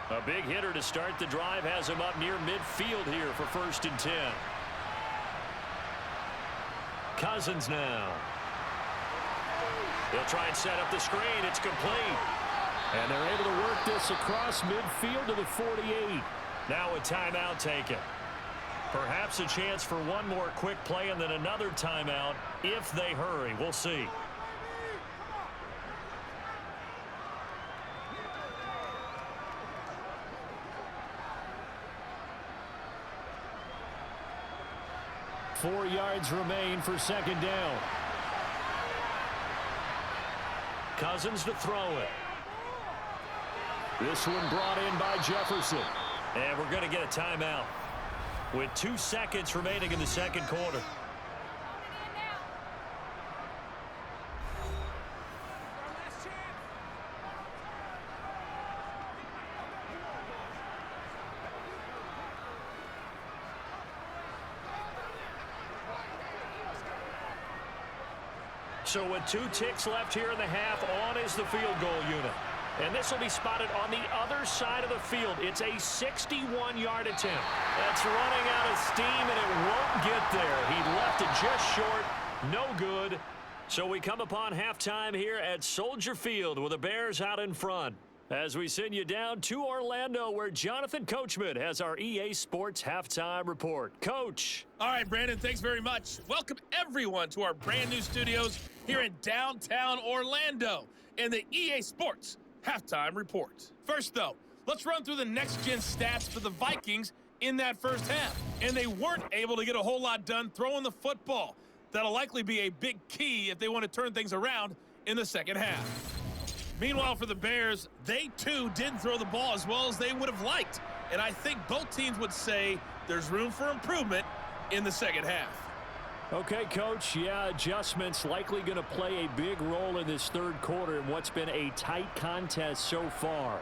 A big hitter to start the drive has him up near midfield here for 1st and 10. Cousins now. They'll try and set up the screen. It's complete. And they're able to work this across midfield to the 48. Now a timeout taken. Perhaps a chance for one more quick play and then another timeout if they hurry. We'll see. Four yards remain for 2nd down. Cousins to throw it. This one brought in by Jefferson. And we're going to get a timeout with 2 seconds remaining in the 2nd quarter. So with 2 ticks left here in the half, on is the field goal unit. And this will be spotted on the other side of the field. It's a 61-yard attempt. That's running out of steam, and it won't get there. He left it just short. No good. So we come upon halftime here at Soldier Field with the Bears out in front. As we send you down to Orlando, where Jonathan Coachman has our EA Sports Halftime Report. Coach. All right, Brandon, thanks very much. Welcome, everyone, to our brand new studios here in downtown Orlando in the EA Sports Halftime Report. First, though, let's run through the next-gen stats for the Vikings in that first half. And they weren't able to get a whole lot done throwing the football. That'll likely be a big key if they want to turn things around in the second half. Meanwhile, for the Bears, they too didn't throw the ball as well as they would have liked. And I think both teams would say there's room for improvement in the second half. Okay, Coach, yeah, adjustments likely going to play a big role in this third quarter in what's been a tight contest so far.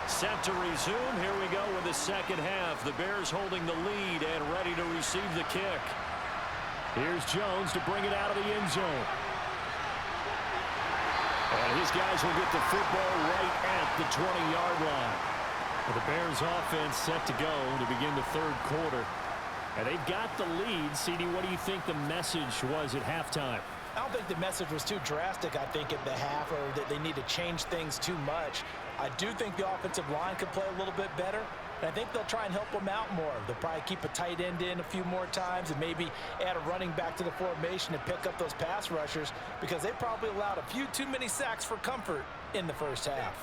Set to resume. Here we go with the second half. The Bears holding the lead and ready to receive the kick. Here's Jones to bring it out of the end zone. And his guys will get the football right at the 20-yard line. Well, the Bears offense set to go to begin the third quarter. And they've got the lead. CD, what do you think the message was at halftime? I don't think the message was too drastic, I think, at the half, or that they need to change things too much. I do think the offensive line could play a little bit better, and I think they'll try and help them out more. They'll probably keep a tight end in a few more times and maybe add a running back to the formation and pick up those pass rushers, because they probably allowed a few too many sacks for comfort in the first half.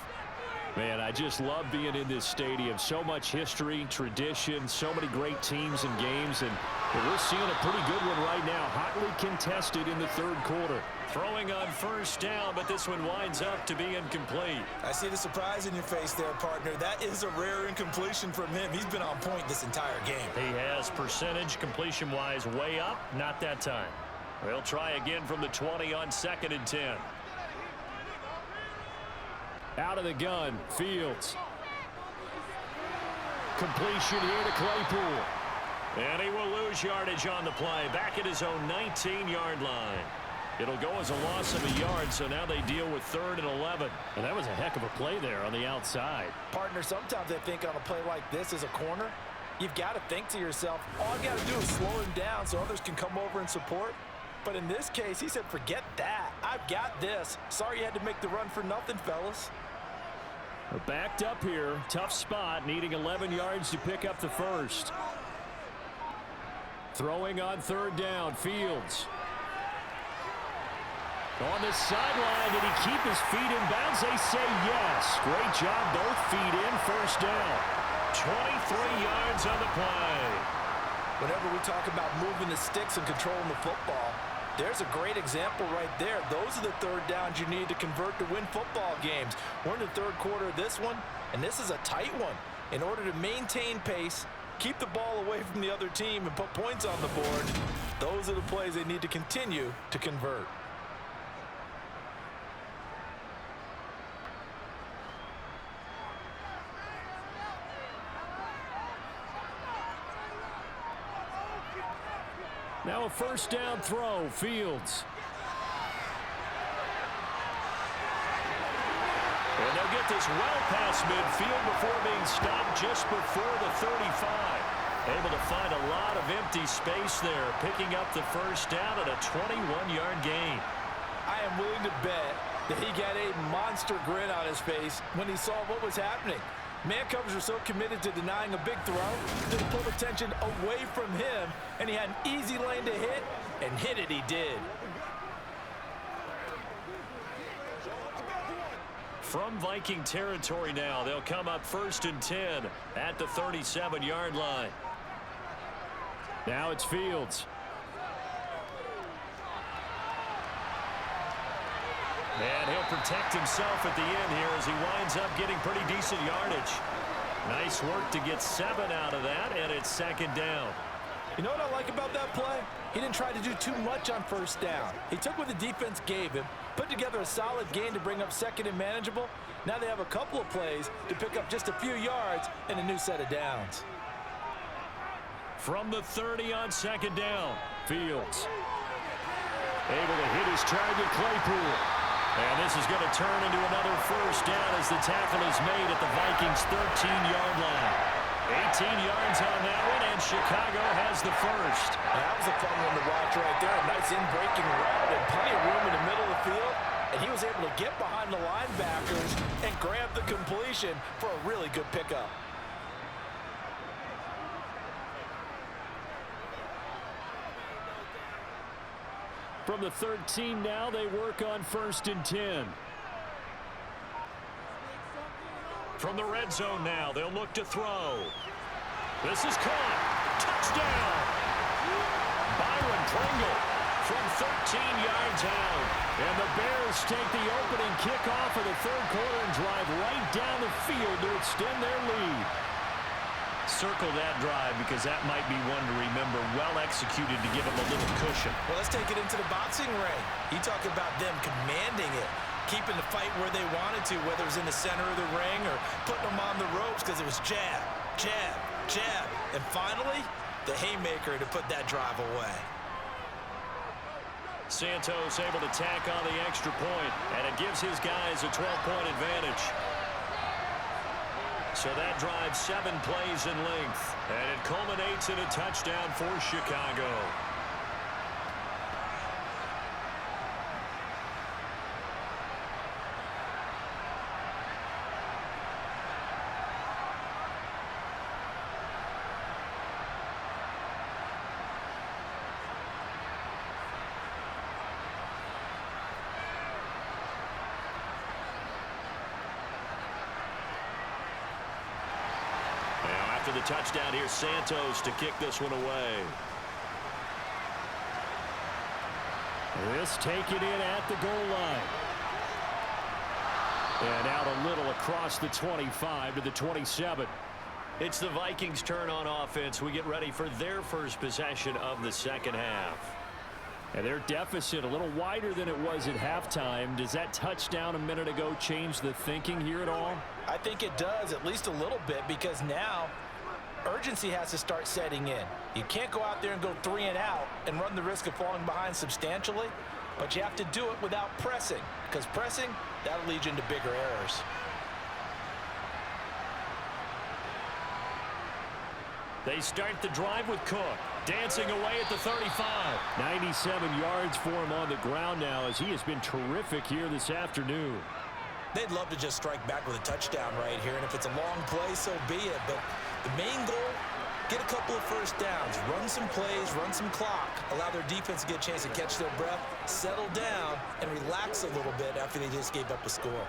Man, I just love being in this stadium. So much history, tradition, so many great teams and games, and we're seeing a pretty good one right now, hotly contested in the third quarter. Throwing on first down, but this one winds up to be incomplete. I see the surprise in your face there, partner. That is a rare incompletion from him. He's been on point this entire game. He has percentage completion-wise way up, not that time. They'll try again from the 20 on 2nd and 10. Out of the gun, Fields. Completion here to Claypool. And he will lose yardage on the play, back at his own 19-yard line. It'll go as a loss of a yard, so now they deal with 3rd and 11. And that was a heck of a play there on the outside. Partner, sometimes I think on a play like this as a corner, you've got to think to yourself, all you got to do is slow him down so others can come over and support. But in this case, he said, forget that. I've got this. Sorry you had to make the run for nothing, fellas. We're backed up here. Tough spot, needing 11 yards to pick up the first. Throwing on 3rd down, Fields. On the sideline, did he keep his feet in bounds? They say yes. Great job, both feet in, first down. 23 yards on the play. Whenever we talk about moving the sticks and controlling the football, there's a great example right there. Those are the 3rd downs you need to convert to win football games. We're in the 3rd quarter of this one, and this is a tight one. In order to maintain pace, keep the ball away from the other team, and put points on the board, those are the plays they need to continue to convert. Now a first down throw, Fields. And they'll get this well past midfield before being stopped just before the 35. Able to find a lot of empty space there, picking up the first down at a 21-yard gain. I am willing to bet that he got a monster grin on his face when he saw what was happening. Man covers are so committed to denying a big throw that it pulled attention away from him, and he had an easy lane to hit, and hit it he did. From Viking territory now, they'll come up 1st and 10 at the 37-yard line. Now it's Fields. And he'll protect himself at the end here as he winds up getting pretty decent yardage. Nice work to get 7 out of that, and it's second down. You know what I like about that play? He didn't try to do too much on first down. He took what the defense gave him, put together a solid gain to bring up second and manageable. Now they have a couple of plays to pick up just a few yards and a new set of downs. From the 30 on second down, Fields able to hit his target, Claypool. And this is going to turn into another first down as the tackle is made at the Vikings' 13-yard line. 18 yards on that one, and Chicago has the first. That was a fun one to watch right there. A nice in-breaking route and plenty of room in the middle of the field. And he was able to get behind the linebackers and grab the completion for a really good pickup. From the 13 now, they work on 1st and 10. From the red zone now, they'll look to throw. This is caught. Touchdown! Byron Pringle from 13 yards out. And the Bears take the opening kickoff of the third quarter and drive right down the field to extend their lead. Circle that drive because that might be one to remember. Well executed to give them a little cushion. Well, let's take it into the boxing ring. You talk about them commanding it, keeping the fight where they wanted to, whether it was in the center of the ring or putting them on the ropes because it was jab, jab, jab. And finally, the haymaker to put that drive away. Santos able to tack on the extra point, and it gives his guys a 12-point advantage. So that drives 7 plays in length, and it culminates in a touchdown for Chicago. After the touchdown, here's Santos to kick this one away. This taken in at the goal line. And out a little across the 25 to the 27. It's the Vikings' turn on offense. We get ready for their first possession of the second half. And their deficit a little wider than it was at halftime. Does that touchdown a minute ago change the thinking here at all? I think it does, at least a little bit, because now urgency has to start setting in. You can't go out there and go 3 and out and run the risk of falling behind substantially, but you have to do it without pressing, because pressing, that'll lead you into bigger errors. They start the drive with Cook, dancing away at the 35. 97 yards for him on the ground now, as he has been terrific here this afternoon. They'd love to just strike back with a touchdown right here, and if it's a long play, so be it. But the main goal, get a couple of first downs, run some plays, run some clock, allow their defense to get a chance to catch their breath, settle down, and relax a little bit after they just gave up a score.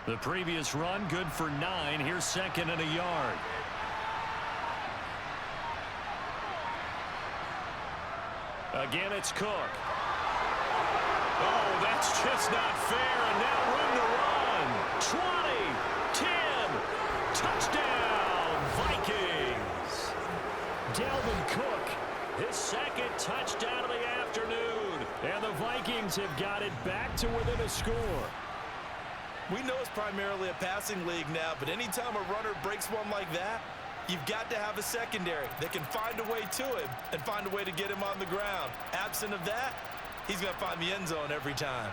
The previous run, good for 9. Here's second and a yard. Again, it's Cook. Oh, that's just not fair, and now room to run. 20, 10, touchdown, Vikings. Dalvin Cook, his second touchdown of the afternoon. And the Vikings have got it back to within a score. We know it's primarily a passing league now, but anytime a runner breaks one like that, you've got to have a secondary that can find a way to him and find a way to get him on the ground. Absent of that, he's going to find the end zone every time.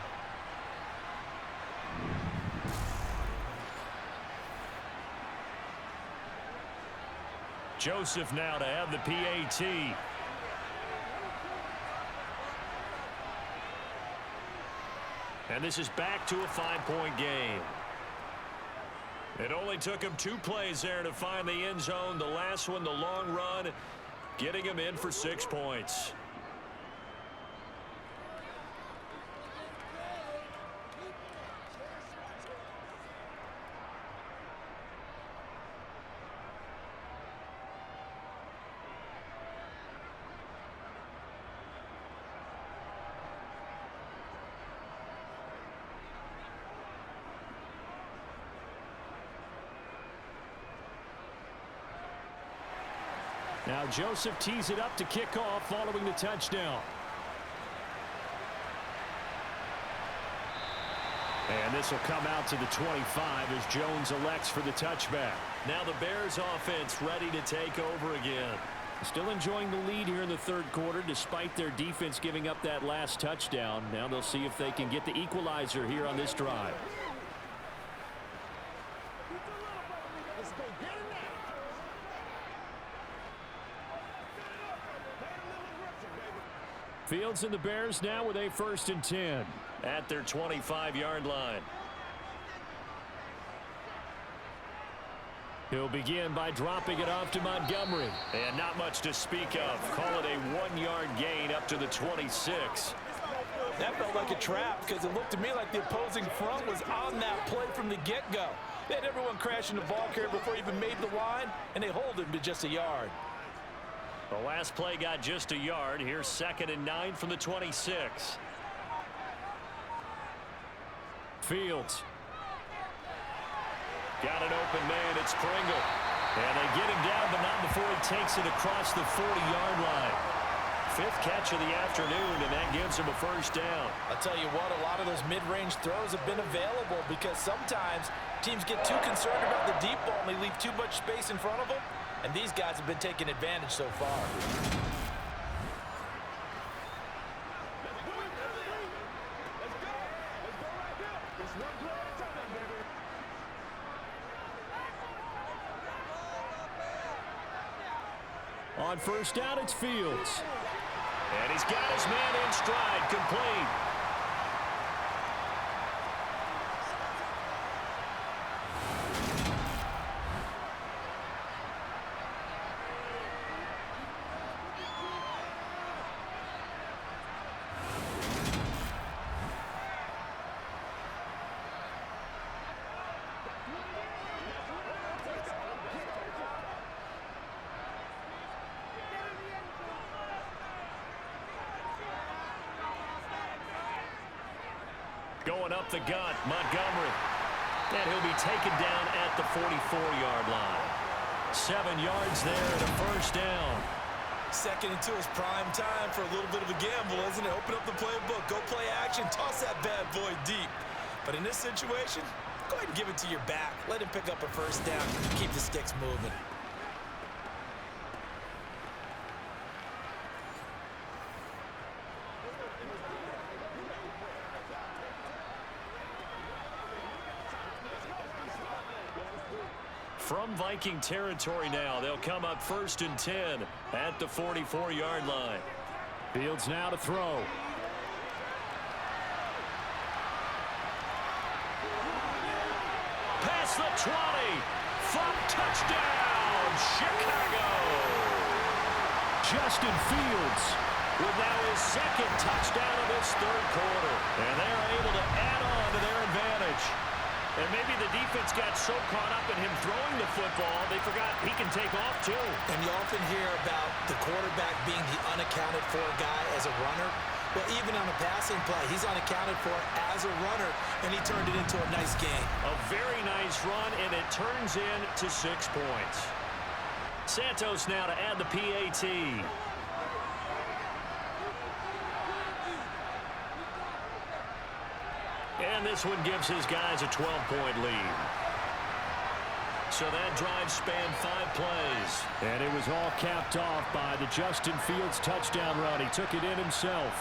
Joseph now to have the PAT. And this is back to a 5-point game. It only took him 2 plays there to find the end zone. The last one, the long run, getting him in for 6 points. Now Joseph tees it up to kick off following the touchdown. And this will come out to the 25 as Jones elects for the touchback. Now the Bears offense ready to take over again. Still enjoying the lead here in the third quarter despite their defense giving up that last touchdown. Now they'll see if they can get the equalizer here on this drive. Fields and the Bears now with a 1st and 10. At their 25-yard line. He'll begin by dropping it off to Montgomery. And not much to speak of. Call it a 1-yard gain up to the 26. That felt like a trap because it looked to me like the opposing front was on that play from the get-go. They had everyone crashing the ball carrier before he even made the line, and they hold him to just a yard. The last play got just a yard. Here's 2nd and 9 from the 26. Fields. Got an open man. It's Pringle. And they get him down, but not before he takes it across the 40-yard line. 5th catch of the afternoon, and that gives him a 1st down. I'll tell you what, a lot of those mid-range throws have been available because sometimes teams get too concerned about the deep ball and they leave too much space in front of them. And these guys have been taking advantage so far. On 1st down, it's Fields. And he's got his man in stride, complete. Going up the gut, Montgomery. And he'll be taken down at the 44-yard line. 7 yards there and a 1st down. 2nd and 2 is prime time for a little bit of a gamble, isn't it? Open up the playbook, go play action, toss that bad boy deep. But in this situation, go ahead and give it to your back. Let him pick up a 1st down, keep the sticks moving. From Viking territory now, they'll come up 1st and 10 at the 44-yard line. Fields now to throw. Past the 20. From touchdown, Chicago. Justin Fields with now his 2nd touchdown of this third quarter. And they're able to add on to their advantage. And maybe the defense got so caught up in him throwing the football, they forgot he can take off too. And you often hear about the quarterback being the unaccounted for guy as a runner. Well, even on a passing play, he's unaccounted for as a runner, and he turned it into a nice game. A very nice run, and it turns into 6 points. Santos now to add the PAT. And this one gives his guys a 12-point lead. So that drive spanned 5 plays. And it was all capped off by the Justin Fields touchdown run. He took it in himself.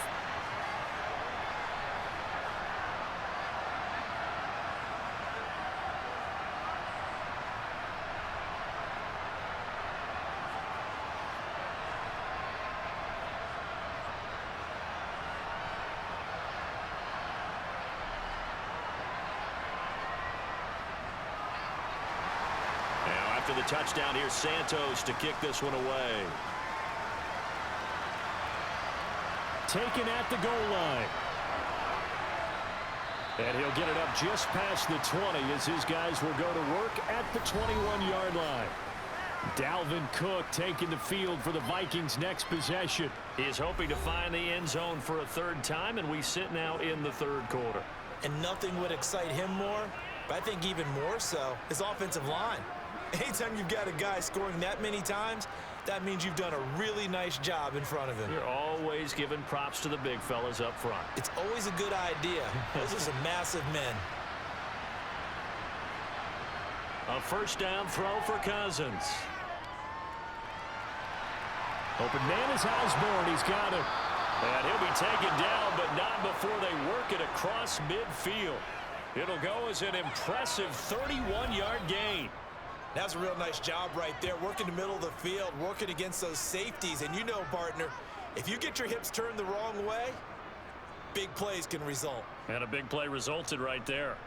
After the touchdown, here's Santos to kick this one away. Taken at the goal line. And he'll get it up just past the 20 as his guys will go to work at the 21-yard line. Dalvin Cook taking the field for the Vikings' next possession. He is hoping to find the end zone for a 3rd time, and we sit now in the 3rd quarter. And nothing would excite him more, but I think even more so, his offensive line. Anytime you've got a guy scoring that many times, that means you've done a really nice job in front of him. You're always giving props to the big fellas up front. It's always a good idea. Those are some massive men. A first down throw for Cousins. Open man is Osborne. He's got it. And he'll be taken down, but not before they work it across midfield. It'll go as an impressive 31-yard gain. That's a real nice job right there, working the middle of the field, working against those safeties. And you know, partner, if you get your hips turned the wrong way, big plays can result. And a big play resulted right there.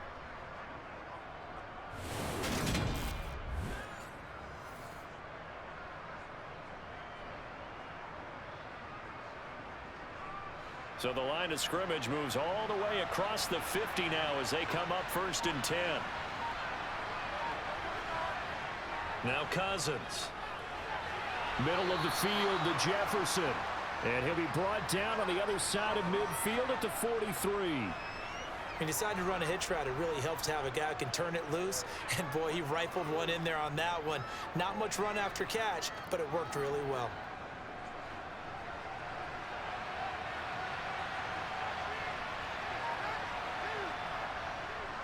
So the line of scrimmage moves all the way across the 50 now as they come up 1st and 10. Now Cousins. Middle of the field to Jefferson. And he'll be brought down on the other side of midfield at the 43. He decided to run a hitch route. It really helps to have a guy who can turn it loose. And, boy, he rifled one in there on that one. Not much run after catch, but it worked really well.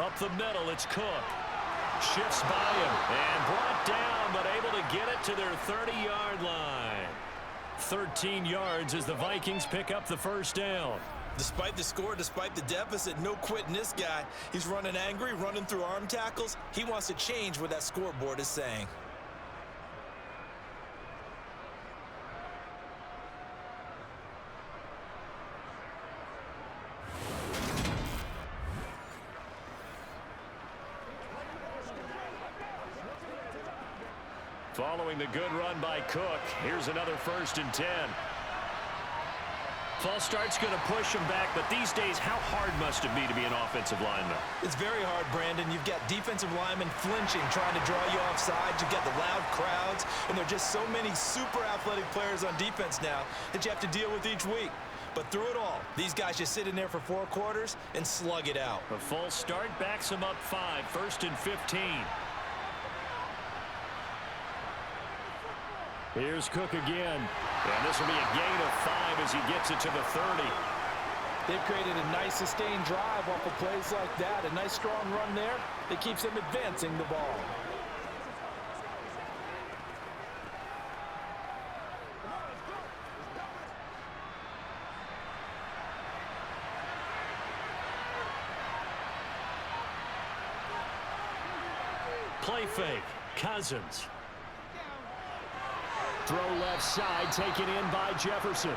Up the middle, it's Cook. Shifts by him and brought down, but able to get it to their 30-yard line. 13 yards as the Vikings pick up the first down. Despite the score, despite the deficit, no quitting this guy. He's running angry, running through arm tackles. He wants to change what that scoreboard is saying. Following the good run by Cook, here's another 1st and 10. False start's going to push him back, but these days, how hard must it be to be an offensive lineman? It's very hard, Brandon. You've got defensive linemen flinching, trying to draw you off sides. You've got the loud crowds, and there are just so many super athletic players on defense now that you have to deal with each week. But through it all, these guys just sit in there for 4 quarters and slug it out. A false start backs him up 5, 1st and 15. Here's Cook again. And this will be a gain of 5 as he gets it to the 30. They've created a nice sustained drive off of plays like that. A nice strong run there that keeps them advancing the ball. Play fake. Cousins. Throw left side, taken in by Jefferson.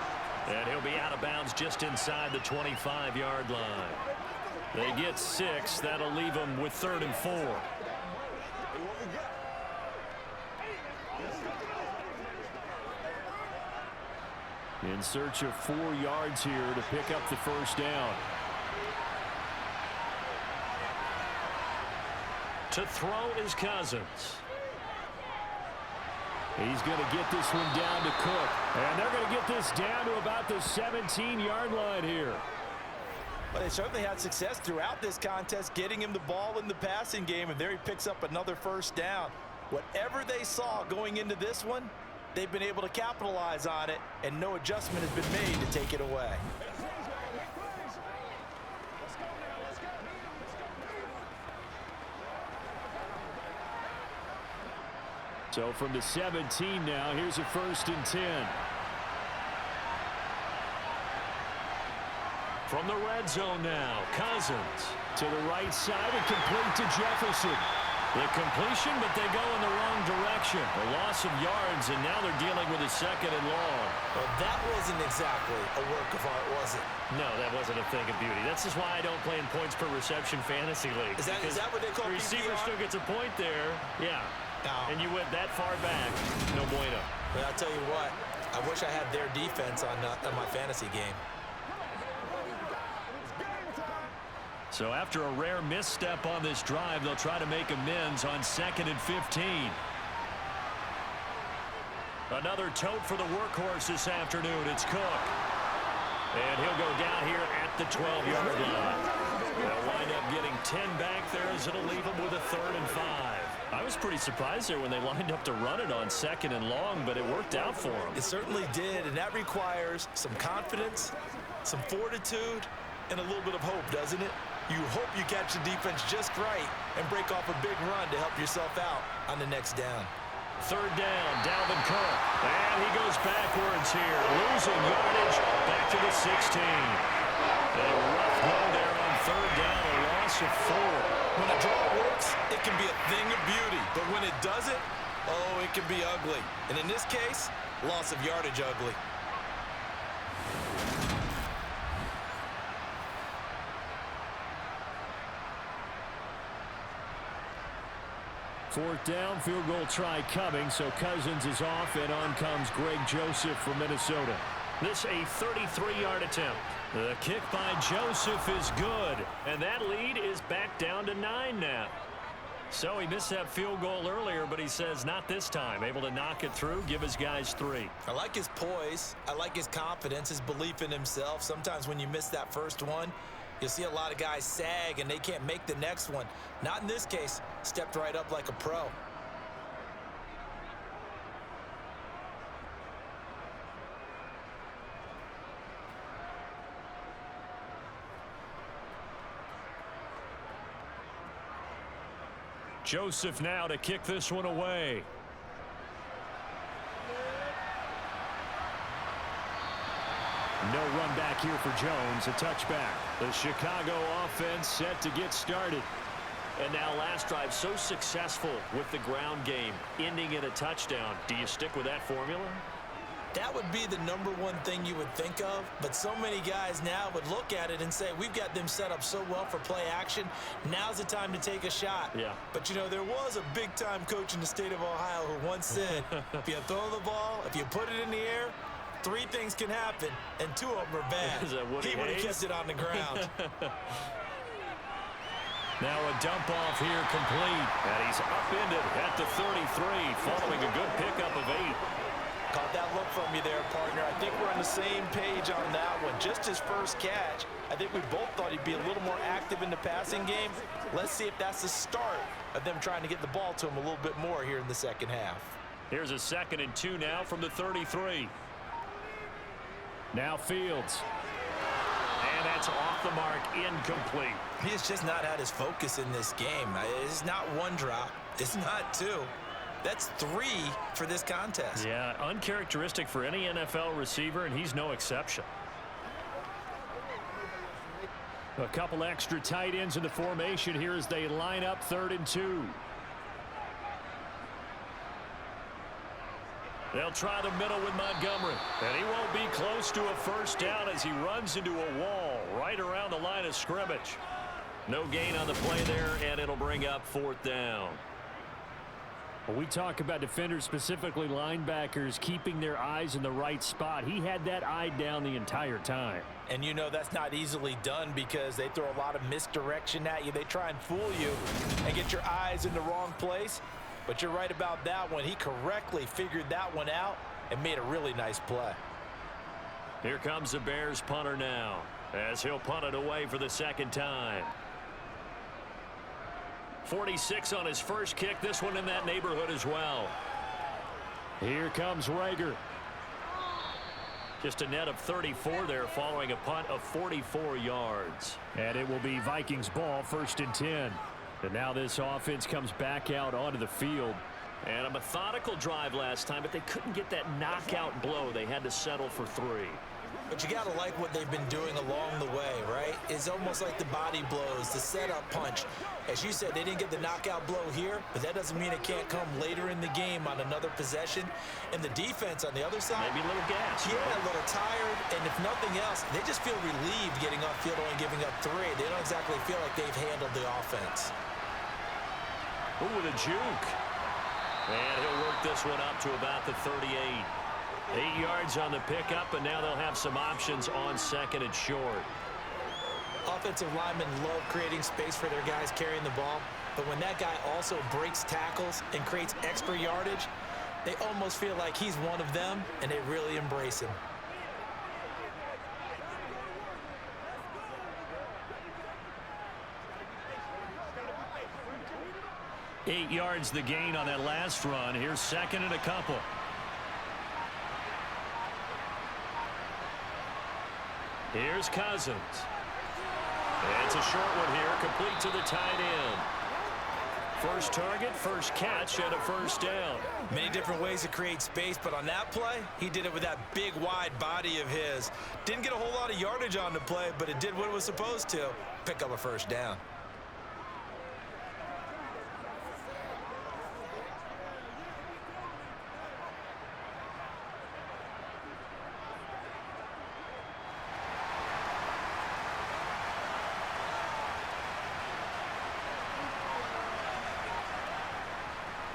And he'll be out of bounds just inside the 25-yard line. They get 6. That'll leave them with 3rd and 4. In search of 4 yards here to pick up the first down. To throw is Cousins. He's going to get this one down to Cook. And they're going to get this down to about the 17-yard line here. Well, they certainly had success throughout this contest, getting him the ball in the passing game, and there he picks up another first down. Whatever they saw going into this one, they've been able to capitalize on it, and no adjustment has been made to take it away. So from the 17 now, here's a 1st and 10. From the red zone now, Cousins. To the right side and complete to Jefferson. The completion, but they go in the wrong direction. A loss of yards, and now they're dealing with a 2nd and long. Well, that wasn't exactly a work of art, was it? No, that wasn't a thing of beauty. That's just why I don't play in points per reception fantasy league. Is that what they call the receiver PPR? still gets a point there. Yeah. No. And you went that far back. No bueno. But I'll tell you what, I wish I had their defense on my fantasy game. So after a rare misstep on this drive, they'll try to make amends on 2nd and 15. Another tote for the workhorse this afternoon. It's Cook. And he'll go down here at the 12-yard line. They'll wind up getting 10 back there as it'll leave them with a 3rd and 5. I was pretty surprised there when they lined up to run it on 2nd and long, but it worked out for them. It certainly did, and that requires some confidence, some fortitude, and a little bit of hope, doesn't it? You hope you catch the defense just right and break off a big run to help yourself out on the next down. 3rd down, Dalvin Cook. And he goes backwards here, losing yardage back to the 16. A rough go there on 3rd down, a loss of 4. When a draw works, it can be a thing of beauty. But when it doesn't, oh, it can be ugly. And in this case, loss of yardage ugly. Fourth down, field goal try coming, so Cousins is off, and on comes Greg Joseph from Minnesota. This a 33-yard attempt. The kick by Joseph is good, and that lead is back down to 9 now. So he missed that field goal earlier, but he says not this time. Able to knock it through, give his guys 3. I like his poise. I like his confidence, his belief in himself. Sometimes when you miss that first one, you'll see a lot of guys sag and they can't make the next one. Not in this case. Stepped right up like a pro. Joseph now to kick this one away. No run back here for Jones. A touchback. The Chicago offense set to get started. And now last drive so successful with the ground game, ending in a touchdown. Do you stick with that formula? That would be the number one thing you would think of, but so many guys now would look at it and say, we've got them set up so well for play action. Now's the time to take a shot. Yeah. But, you know, there was a big-time coach in the state of Ohio who once said, if you throw the ball, if you put it in the air, 3 things can happen, and 2 of them are bad. He would have kept it on the ground. Now a dump off here complete. And he's upended at the 33, following a good pickup of 8. Caught that look from you there, partner. I think we're on the same page on that one. Just his first catch. I think we both thought he'd be a little more active in the passing game. Let's see if that's the start of them trying to get the ball to him a little bit more here in the second half. Here's a 2nd and 2 now from the 33. Now Fields. And that's off the mark, incomplete. He has just not had his focus in this game. It's not 1 drop. It's not 2. That's 3 for this contest. Yeah, uncharacteristic for any NFL receiver, and he's no exception. A couple extra tight ends in the formation here as they line up 3rd and 2. They'll try the middle with Montgomery. And he won't be close to a first down as he runs into a wall right around the line of scrimmage. No gain on the play there, and it'll bring up 4th down. When we talk about defenders, specifically linebackers, keeping their eyes in the right spot, he had that eye down the entire time. And you know that's not easily done because they throw a lot of misdirection at you. They try and fool you and get your eyes in the wrong place. But you're right about that one. He correctly figured that one out and made a really nice play. Here comes the Bears punter now as he'll punt it away for the 2nd time. 46 on his first kick. This one in that neighborhood as well. Here comes Rager. Just a net of 34 there following a punt of 44 yards. And it will be Vikings ball, 1st and 10. And now this offense comes back out onto the field. And a methodical drive last time, but they couldn't get that knockout blow. They had to settle for 3. But you got to like what they've been doing along the way, right? It's almost like the body blows, the setup punch. As you said, they didn't get the knockout blow here, but that doesn't mean it can't come later in the game on another possession. And the defense on the other side, maybe a little gas. Yeah, right? A little tired. And if nothing else, they just feel relieved getting off field only giving up 3. They don't exactly feel like they've handled the offense. Ooh, with a juke. And he'll work this one up to about the 38. 8 yards on the pickup, and now they'll have some options on 2nd and short. Offensive linemen love creating space for their guys carrying the ball, but when that guy also breaks tackles and creates extra yardage, they almost feel like he's one of them, and they really embrace him. 8 yards the gain on that last run. Here's second and a couple. Here's Cousins. It's a short one here, complete to the tight end. First target, first catch, and a first down. Many different ways to create space, but on that play, he did it with that big, wide body of his. Didn't get a whole lot of yardage on the play, but it did what it was supposed to. Pick up a first down.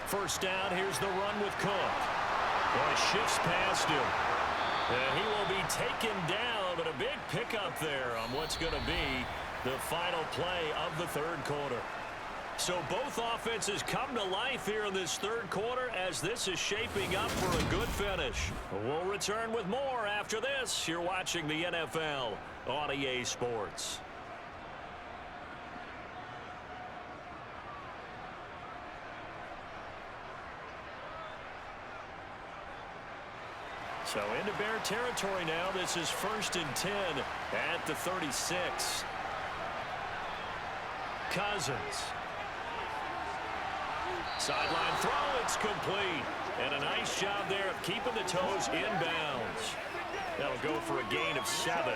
First down, here's the run with Cook. Boy, shifts past him. And he will be taken down, but a big pickup there on what's going to be the final play of the third quarter. So both offenses come to life here in this third quarter as this is shaping up for a good finish. We'll return with more after this. You're watching the NFL on EA Sports. So into Bear territory now. This is 1st and 10 at the 36. Cousins. Sideline throw, it's complete. And a nice job there of keeping the toes inbounds. That'll go for a gain of 7,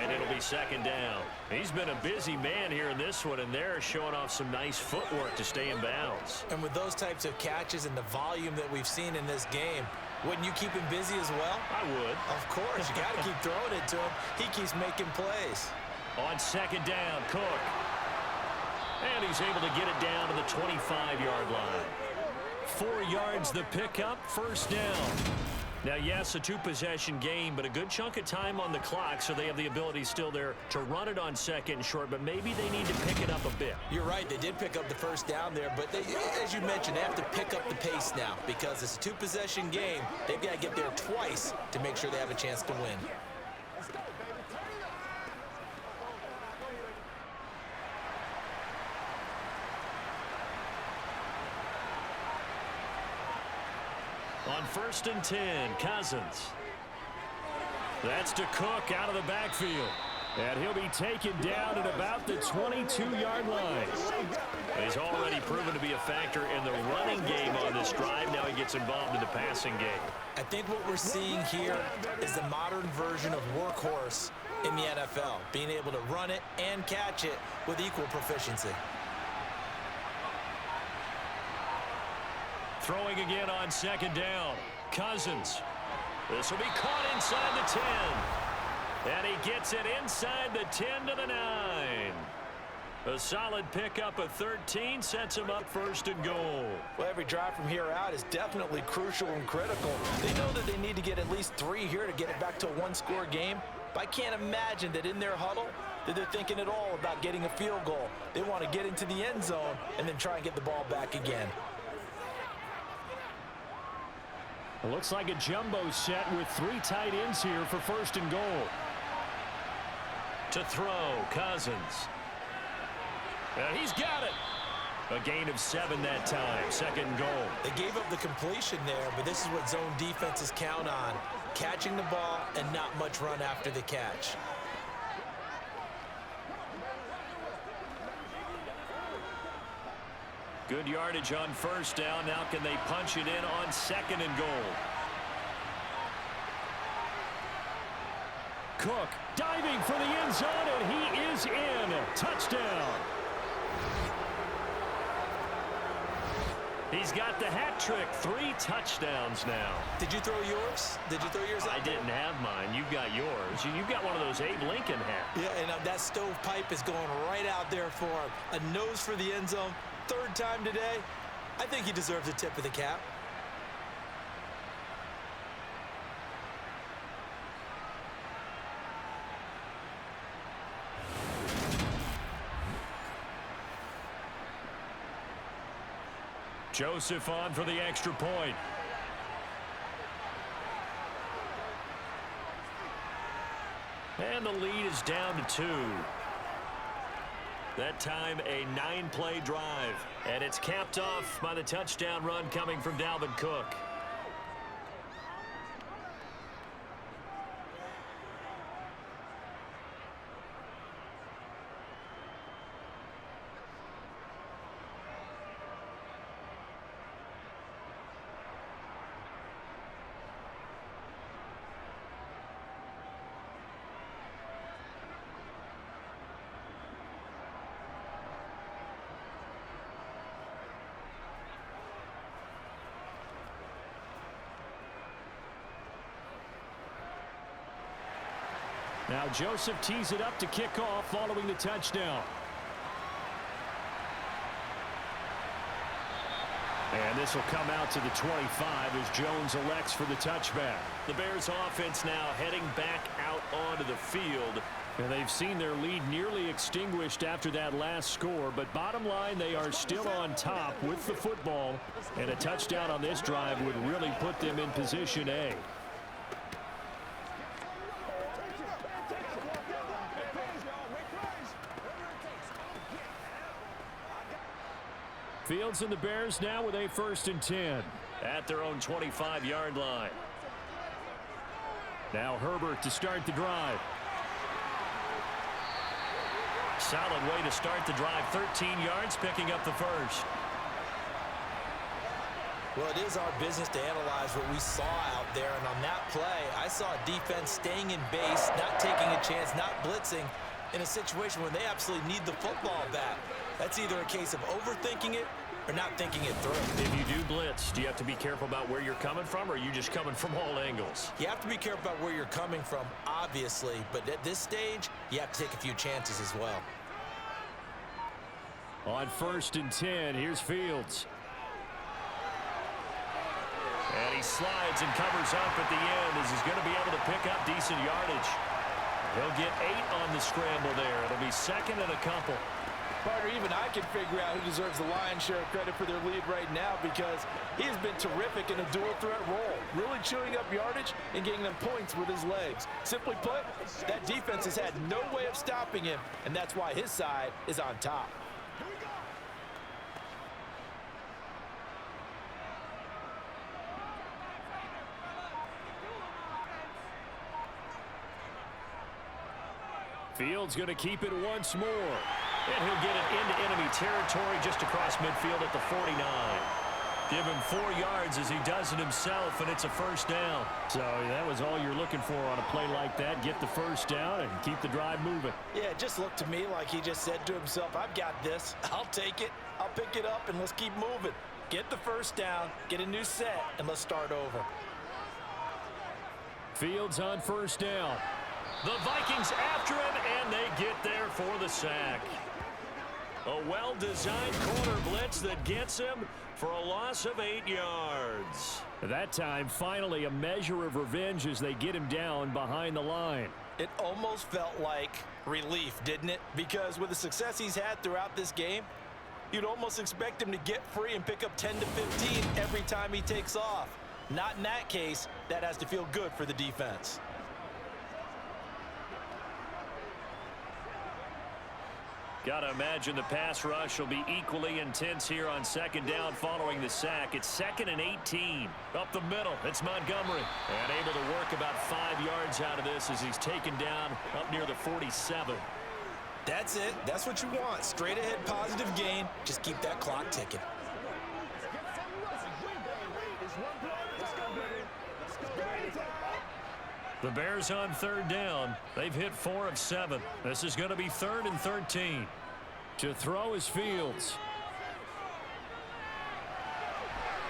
and it'll be second down. He's been a busy man here in this one, and they're showing off some nice footwork to stay in bounds. And with those types of catches and the volume that we've seen in this game, wouldn't you keep him busy as well? I would. Of course. You got to keep throwing it to him. He keeps making plays. On second down, Cook. And he's able to get it down to the 25-yard line. 4 yards the pickup, first down. Now, yes, a two-possession game, but a good chunk of time on the clock, so they have the ability still there to run it on second and short, but maybe they need to pick it up a bit. You're right. They did pick up the first down there, but they, as you mentioned, they have to pick up the pace now because it's a two-possession game. They've got to get there twice to make sure they have a chance to win. On 1st and 10, Cousins. That's to Cook out of the backfield. And he'll be taken down at about the 22-yard line. He's already proven to be a factor in the running game on this drive. Now he gets involved in the passing game. I think what we're seeing here is the modern version of workhorse in the NFL, being able to run it and catch it with equal proficiency. Throwing again on second down. Cousins. This will be caught inside the 10. And he gets it inside the 10 to the 9. A solid pickup of 13 sets him up 1st and goal. Well, every drive from here out is definitely crucial and critical. They know that they need to get at least 3 here to get it back to a one-score game. But I can't imagine that in their huddle that they're thinking at all about getting a field goal. They want to get into the end zone and then try and get the ball back again. It looks like a jumbo set with 3 tight ends here for 1st and goal. To throw, Cousins. And he's got it. A gain of 7 that time, 2nd goal. They gave up the completion there, but this is what zone defenses count on. Catching the ball and not much run after the catch. Good yardage on 1st down. Now can they punch it in on 2nd and goal? Cook diving for the end zone, and he is in. Touchdown. He's got the hat trick. 3 touchdowns now. Did you throw yours? Did you throw yours out? I didn't have mine. You've got yours. You've got one of those Abe Lincoln hats. Yeah, and that stovepipe is going right out there for him. A nose for the end zone. 3rd time today. I think he deserves a tip of the cap. Joseph on for the extra point. And the lead is down to 2. That time a 9-play drive. And it's capped off by the touchdown run coming from Dalvin Cook. Now Joseph tees it up to kick off following the touchdown. And this will come out to the 25 as Jones elects for the touchback. The Bears offense now heading back out onto the field. And they've seen their lead nearly extinguished after that last score. But bottom line, they are still on top with the football. And a touchdown on this drive would really put them in position A. Fields and the Bears now with a 1st and 10. At their own 25-yard line. Now Herbert to start the drive. Solid way to start the drive. 13 yards, picking up the first. Well, it is our business to analyze what we saw out there. And on that play, I saw a defense staying in base, not taking a chance, not blitzing in a situation where they absolutely need the football back. That's either a case of overthinking it or not thinking it through. If you do blitz, do you have to be careful about where you're coming from, or are you just coming from all angles? You have to be careful about where you're coming from, obviously. But at this stage, you have to take a few chances as well. On 1st and 10, here's Fields. And he slides and covers up at the end as he's going to be able to pick up decent yardage. He'll get 8 on the scramble there. It'll be 2nd and a couple. Partner, even I can figure out who deserves the lion's share of credit for their lead right now, because he has been terrific in a dual threat role, really chewing up yardage and getting them points with his legs. Simply put, that defense has had no way of stopping him, and that's why his side is on top. Fields going to keep it once more. And he'll get it into enemy territory just across midfield at the 49. Give him 4 yards as he does it himself, and it's a 1st down. So that was all you're looking for on a play like that. Get the 1st down and keep the drive moving. Yeah, it just looked to me like he just said to himself, I've got this. I'll take it. I'll pick it up, and let's keep moving. Get the 1st down, get a new set, and let's start over. Fields on 1st down. The Vikings after him, and they get there for the sack. A well-designed corner blitz that gets him for a loss of 8 yards. That time, finally, a measure of revenge as they get him down behind the line. It almost felt like relief, didn't it? Because with the success he's had throughout this game, you'd almost expect him to get free and pick up 10 to 15 every time he takes off. Not in that case. That has to feel good for the defense. Got to imagine the pass rush will be equally intense here on 2nd down following the sack. It's 2nd and 18. Up the middle, it's Montgomery. And able to work about 5 yards out of this as he's taken down up near the 47. That's it. That's what you want. Straight ahead positive gain. Just keep that clock ticking. The Bears on 3rd down. They've hit 4 of 7. This is going to be 3rd and 13. To throw is Fields.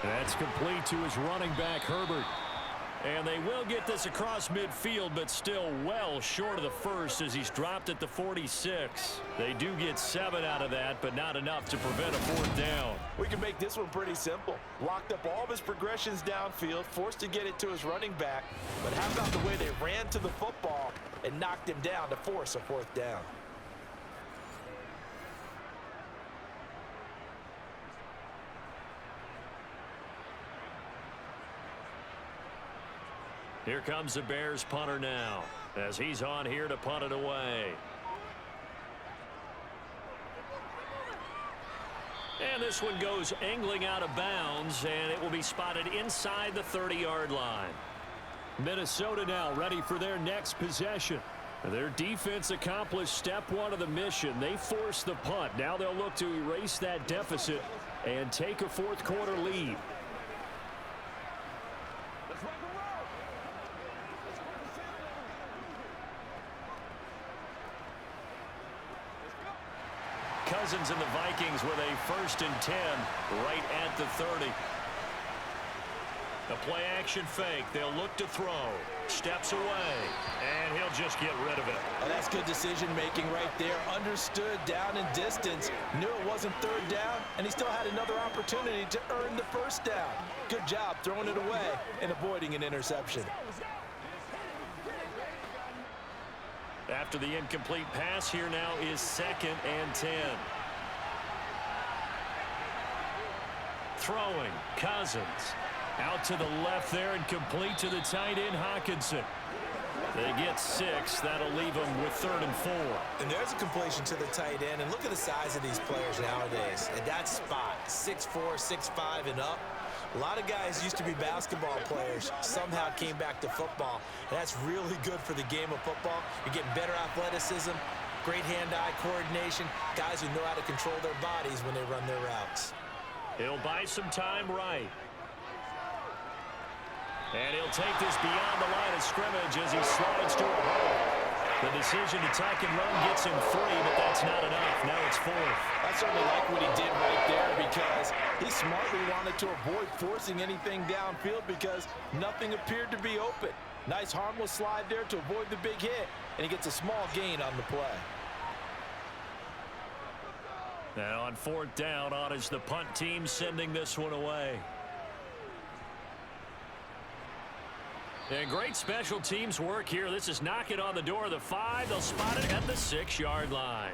That's complete to his running back, Herbert. And they will get this across midfield, but still well short of the first as he's dropped at the 46. They do get 7 out of that, but not enough to prevent a 4th down. We can make this one pretty simple. Locked up all of his progressions downfield, forced to get it to his running back. But how about the way they ran to the football and knocked him down to force a 4th down? Here comes the Bears punter now as he's on here to punt it away. And this one goes angling out of bounds, and it will be spotted inside the 30-yard line. Minnesota now ready for their next possession. Their defense accomplished step one of the mission. They forced the punt. Now they'll look to erase that deficit and take a fourth quarter lead. Cousins and the Vikings with a 1st and 10 right at the 30. The play action fake. They'll look to throw. Steps away. And he'll just get rid of it. Oh, that's good decision making right there. Understood down and distance. Knew it wasn't 3rd down. And he still had another opportunity to earn the 1st down. Good job throwing it away and avoiding an interception. After the incomplete pass, here now is 2nd and 10. Throwing. Cousins. Out to the left there and complete to the tight end, Hawkinson. They get 6. That'll leave them with 3rd and 4. And there's a completion to the tight end. And look at the size of these players nowadays. At that spot, 6'4", 6'5", and up. A lot of guys used to be basketball players, somehow came back to football. And that's really good for the game of football. You're getting better athleticism, great hand-eye coordination, guys who know how to control their bodies when they run their routes. He'll buy some time right. And he'll take this beyond the line of scrimmage as he slides to a hole. The decision to tack and run gets him 3, but that's not enough. Now it's 4th. I certainly like what he did right there because he smartly wanted to avoid forcing anything downfield because nothing appeared to be open. Nice harmless slide there to avoid the big hit, and he gets a small gain on the play. Now on 4th down, on is the punt team sending this one away. And great special teams work here. This is knocking on the door of the 5. They'll spot it at the 6-yard line.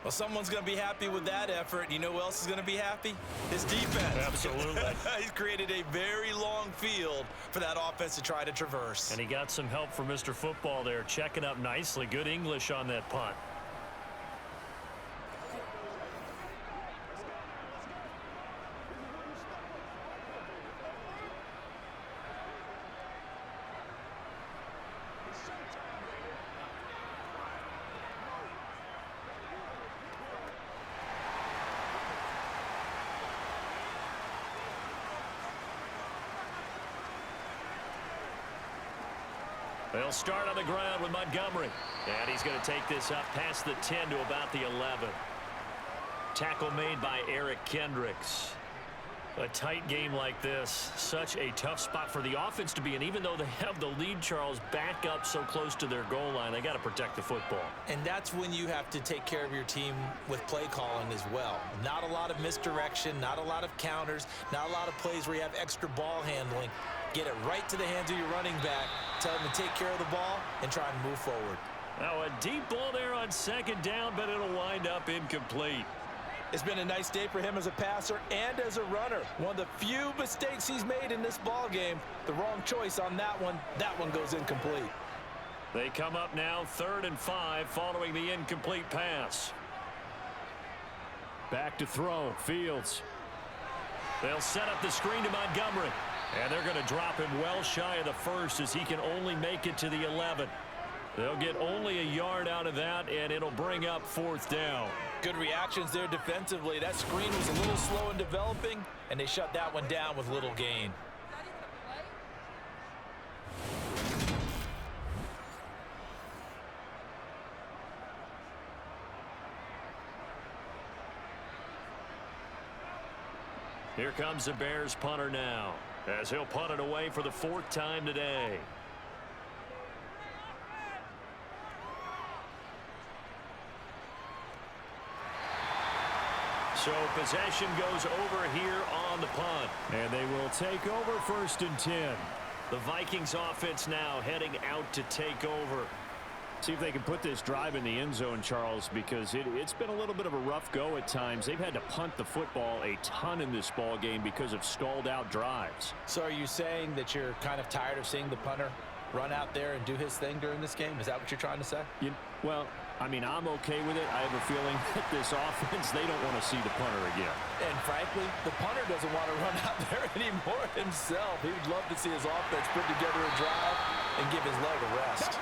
Well, someone's going to be happy with that effort. You know who else is going to be happy? His defense. Absolutely. He's created a very long field for that offense to try to traverse. And he got some help from Mr. Football there, checking up nicely. Good English on that punt. They'll start on the ground with Montgomery. And he's going to take this up past the 10 to about the 11. Tackle made by Eric Kendricks. A tight game like this, such a tough spot for the offense to be in. Even though they have the lead, Charles, back up so close to their goal line, they got to protect the football. And that's when you have to take care of your team with play calling as well. Not a lot of misdirection, not a lot of counters, not a lot of plays where you have extra ball handling. Get it right to the hands of your running back. Tell him to take care of the ball and try and move forward. Now a deep ball there on 2nd down, but it'll wind up incomplete. It's been a nice day for him as a passer and as a runner. One of the few mistakes he's made in this ball game. The wrong choice on that one. That one goes incomplete. They come up now 3rd and 5 following the incomplete pass. Back to throw. Fields. They'll set up the screen to Montgomery. And they're going to drop him well shy of the 1st as he can only make it to the 11. They'll get only a yard out of that, and it'll bring up 4th down. Good reactions there defensively. That screen was a little slow in developing, and they shut that one down with little gain. Here comes the Bears punter now, as he'll punt it away for the 4th time today. So possession goes over here on the punt. And they will take over 1st and 10. The Vikings offense now heading out to take over. See if they can put this drive in the end zone, Charles, because it's been a little bit of a rough go at times. They've had to punt the football a ton in this ball game because of stalled out drives. So are you saying that you're kind of tired of seeing the punter run out there and do his thing during this game? Is that what you're trying to say? Well, I mean, I'm okay with it. I have a feeling that this offense, they don't want to see the punter again. And frankly, the punter doesn't want to run out there anymore himself. He would love to see his offense put together a drive and give his leg a rest.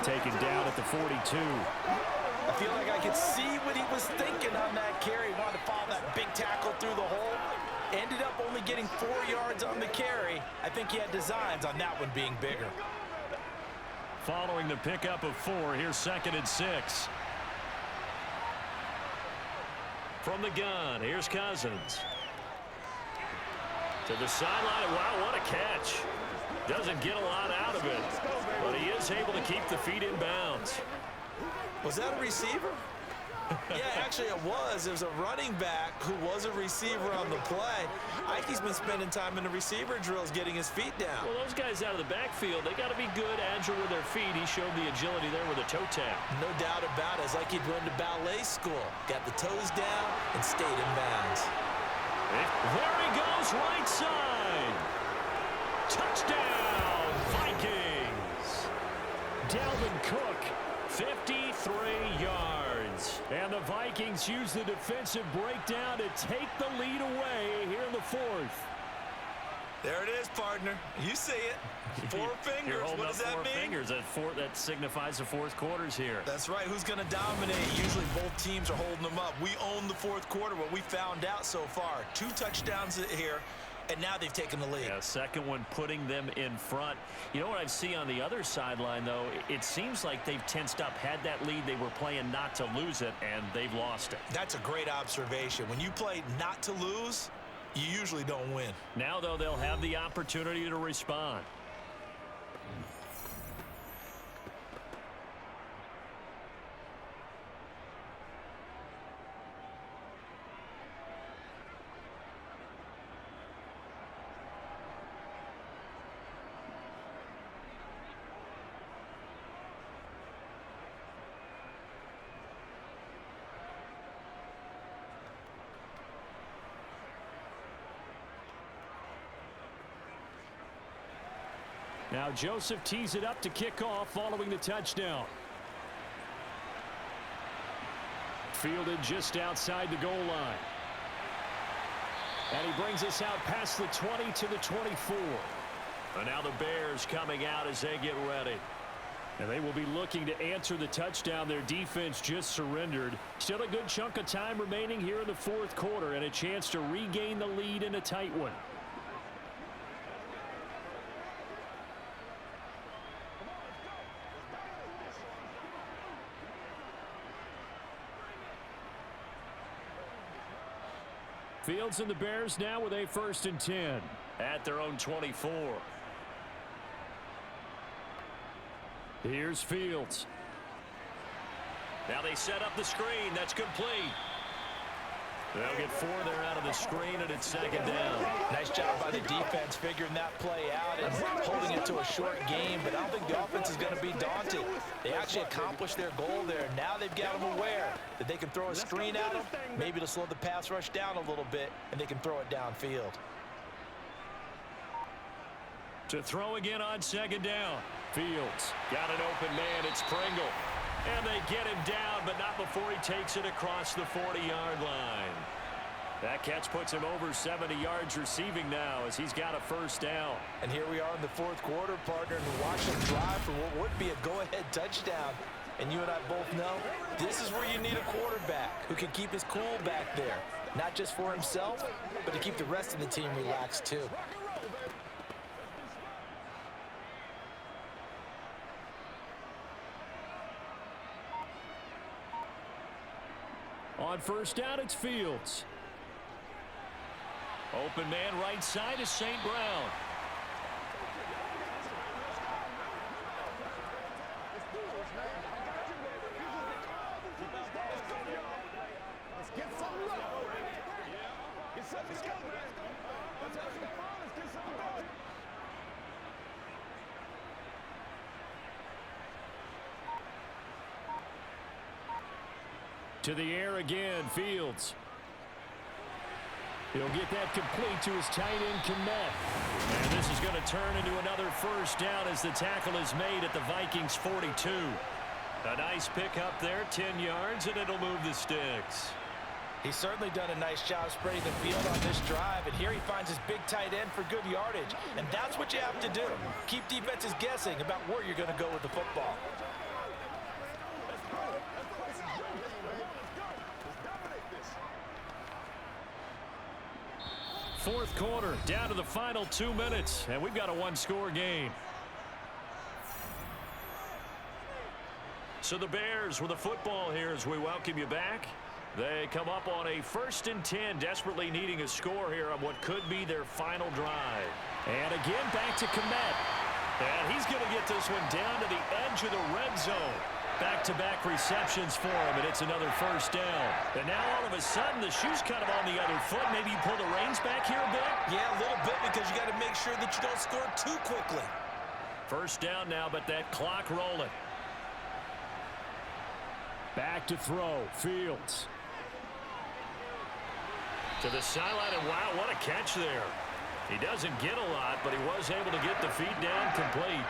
Taken down at the 42. I feel like I could see what he was thinking on that carry. He wanted to follow that big tackle through the hole. Ended up only getting 4 yards on the carry. I think he had designs on that one being bigger. Following the pickup of 4, here's 2nd and 6. From the gun, here's Cousins. To the sideline. Wow, what a catch. Doesn't get a lot out of it, but he is able to keep the feet in bounds. Was that a receiver? Yeah, actually it was. It was a running back who was a receiver on the play. Ike's been spending time in the receiver drills getting his feet down. Well, those guys out of the backfield, they got to be good, agile with their feet. He showed the agility there with a toe tap. No doubt about it. It's like he'd run to ballet school. Got the toes down and stayed in bounds. There he goes, right side. Touchdown, Vikings. Dalvin Cook, 53 yards. And the Vikings use the defensive breakdown to take the lead away here in the 4th. There it is, partner. You see it. 4 fingers. You're holding What up does that 4 mean? fingers. That signifies the 4th quarter's here. That's right. Who's going to dominate? Usually both teams are holding them up. We own the 4th quarter, what we found out so far. 2 touchdowns here, and now they've taken the lead. Yeah, second one putting them in front. You know what I see on the other sideline, though? It seems like they've tensed up, had that lead. They were playing not to lose it, and they've lost it. That's a great observation. When you play not to lose, you usually don't win. Now, though, they'll have the opportunity to respond. Now Joseph tees it up to kick off following the touchdown. Fielded just outside the goal line. And he brings us out past the 20 to the 24. And now the Bears coming out as they get ready. And they will be looking to answer the touchdown their defense just surrendered. Still a good chunk of time remaining here in the 4th quarter and a chance to regain the lead in a tight one. Fields and the Bears now with a 1st and 10. At their own 24. Here's Fields. Now they set up the screen. That's complete. They'll get 4 there out of the screen, and it's 2nd down. Nice job by the defense figuring that play out and holding it to a short game, but I don't think the offense is going to be daunted. They actually accomplished their goal there. Now they've got them aware that they can throw a screen at them, maybe to slow the pass rush down a little bit, and they can throw it downfield. To throw again on 2nd down. Fields. Got an open man. It's Pringle. And they get him down, but not before he takes it across the 40-yard line. That catch puts him over 70 yards receiving now as he's got a 1st down. And here we are in the 4th quarter, partner, and to watch him drive for what would be a go-ahead touchdown. And you and I both know this is where you need a quarterback who can keep his cool back there. Not just for himself, but to keep the rest of the team relaxed too. On 1st down, it's Fields. Open man right side is St. Brown. To the air again, Fields. He'll get that complete to his tight end, Komet. And this is going to turn into another first down as the tackle is made at the Vikings 42. A nice pickup there, 10 yards, and it'll move the sticks. He's certainly done a nice job spreading the field on this drive, and here he finds his big tight end for good yardage. And that's what you have to do. Keep defenses guessing about where you're going to go with the football. Fourth quarter, down to the final 2 minutes, and we've got a one-score game. So the Bears with the football here as we welcome you back. They come up on a 1st and 10, desperately needing a score here on what could be their final drive. And again, back to Komet. And he's going to get this one down to the edge of the red zone. Back-to-back receptions for him, and it's another first down. And now all of a sudden, the shoe's kind of on the other foot. Maybe you pull the reins back here a bit? Yeah, a little bit, because you got to make sure that you don't score too quickly. First down now, but that clock rolling. Back to throw, Fields. To the sideline, and wow, what a catch there. He doesn't get a lot, but he was able to get the feet down complete.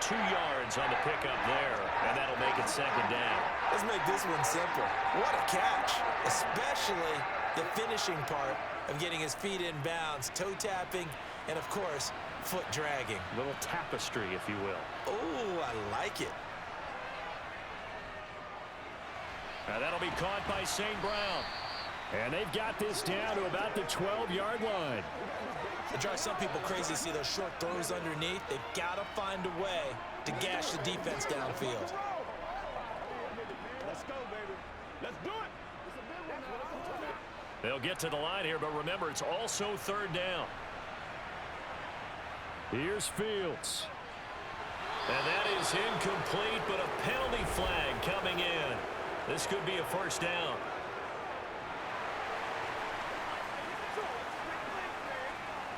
2 yards on the pickup there, and that'll make it second down. Let's make this one simple. What a catch, especially the finishing part of getting his feet in bounds, toe tapping, and of course, foot dragging. A little tapestry, if you will. Oh, I like it. Now that'll be caught by St. Brown. And they've got this down to about the 12-yard line. It drives some people crazy to see those short throws underneath. They've got to find a way to gash the defense downfield. Let's go, baby. Let's do it. They'll get to the line here, but remember, it's also third down. Here's Fields. And that is incomplete, but a penalty flag coming in. This could be a first down.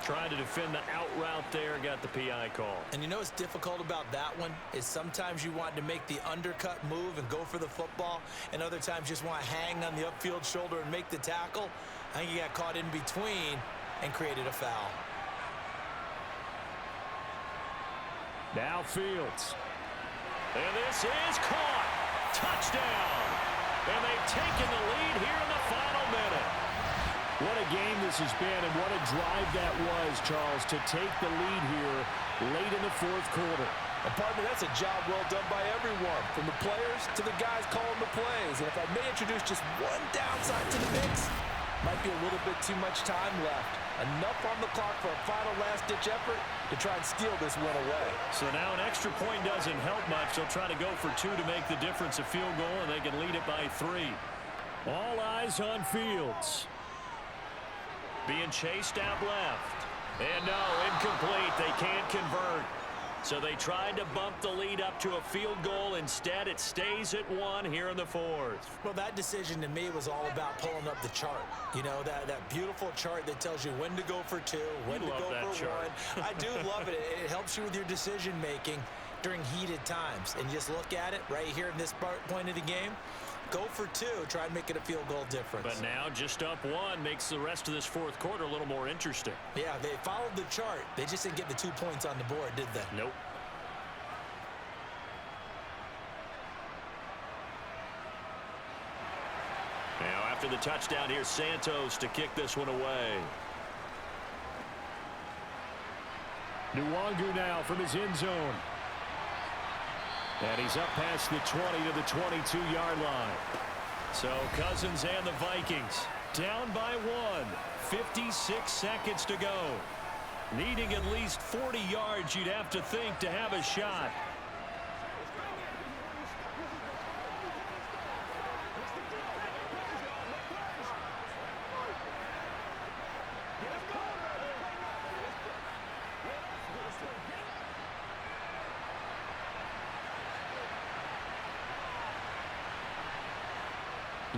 Trying to defend the out route there, got the PI call. And you know what's difficult about that one is sometimes you want to make the undercut move and go for the football, and other times just want to hang on the upfield shoulder and make the tackle. I think he got caught in between and created a foul. Now Fields. And this is caught. Touchdown. And they've taken the lead here in the final minute. What a game this has been, and what a drive that was, Charles, to take the lead here late in the fourth quarter. And partner, that's a job well done by everyone, from the players to the guys calling the plays. And if I may introduce just one downside to the mix, might be a little bit too much time left. Enough on the clock for a final last-ditch effort to try and steal this one away. So now an extra point doesn't help much. They'll try to go for 2 to make the difference a field goal, and they can lead it by 3. All eyes on Fields. Being chased out left. And no, incomplete. They can't convert. So they tried to bump the lead up to a field goal. Instead, it stays at 1 here in the fourth. Well, that decision to me was all about pulling up the chart. You know, that beautiful chart that tells you when to go for 2, when to go for 1. I do love it. It helps you with your decision-making during heated times. And just look at it right here in this point of the game. Go for 2, try and make it a field goal difference. But now just up 1 makes the rest of this fourth quarter a little more interesting. Yeah, they followed the chart. They just didn't get the 2 points on the board, did they? Nope. Now after the touchdown, here's Santos to kick this one away. Nwangu now from his end zone. And he's up past the 20 to the 22-yard line. So Cousins and the Vikings down by 1. 56 seconds to go. Needing at least 40 yards, you'd have to think, to have a shot.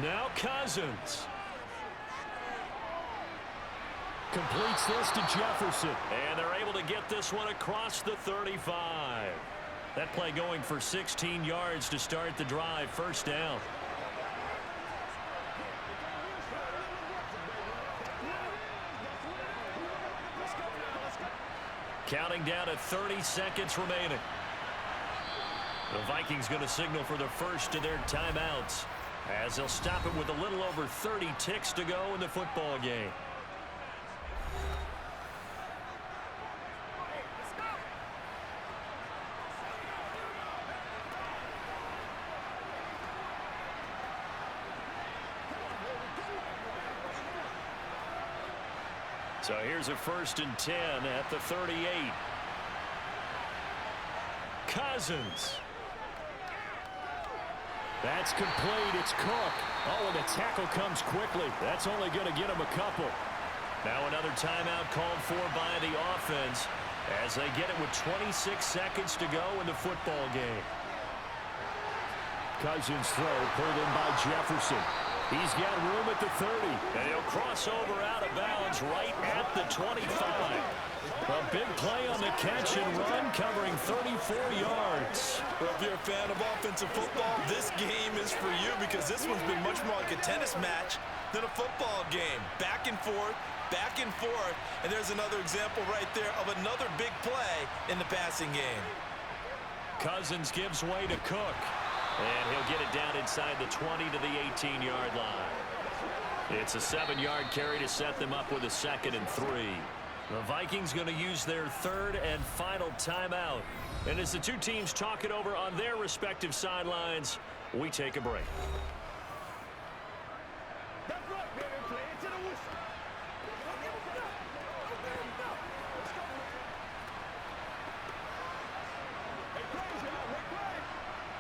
Now Cousins. Completes this to Jefferson. And they're able to get this one across the 35. That play going for 16 yards to start the drive. First down. Counting down to 30 seconds remaining. The Vikings going to signal for the first of their timeouts as they'll stop it with a little over 30 ticks to go in the football game. So here's a 1st and 10 at the 38. Cousins. That's complete. It's Cook. Oh, and the tackle comes quickly. That's only going to get him a couple. Now another timeout called for by the offense as they get it with 26 seconds to go in the football game. Cousins throw pulled in by Jefferson. He's got room at the 30. And he'll cross over out of bounds right at the 25. A big play on the catch and run, covering 34 yards. Well, if you're a fan of offensive football, this game is for you because this one's been much more like a tennis match than a football game. Back and forth, and there's another example right there of another big play in the passing game. Cousins gives way to Cook. And he'll get it down inside the 20 to the 18-yard line. It's a 7-yard carry to set them up with a 2nd and 3. The Vikings going to use their 3rd and final timeout. And as the two teams talk it over on their respective sidelines, we take a break.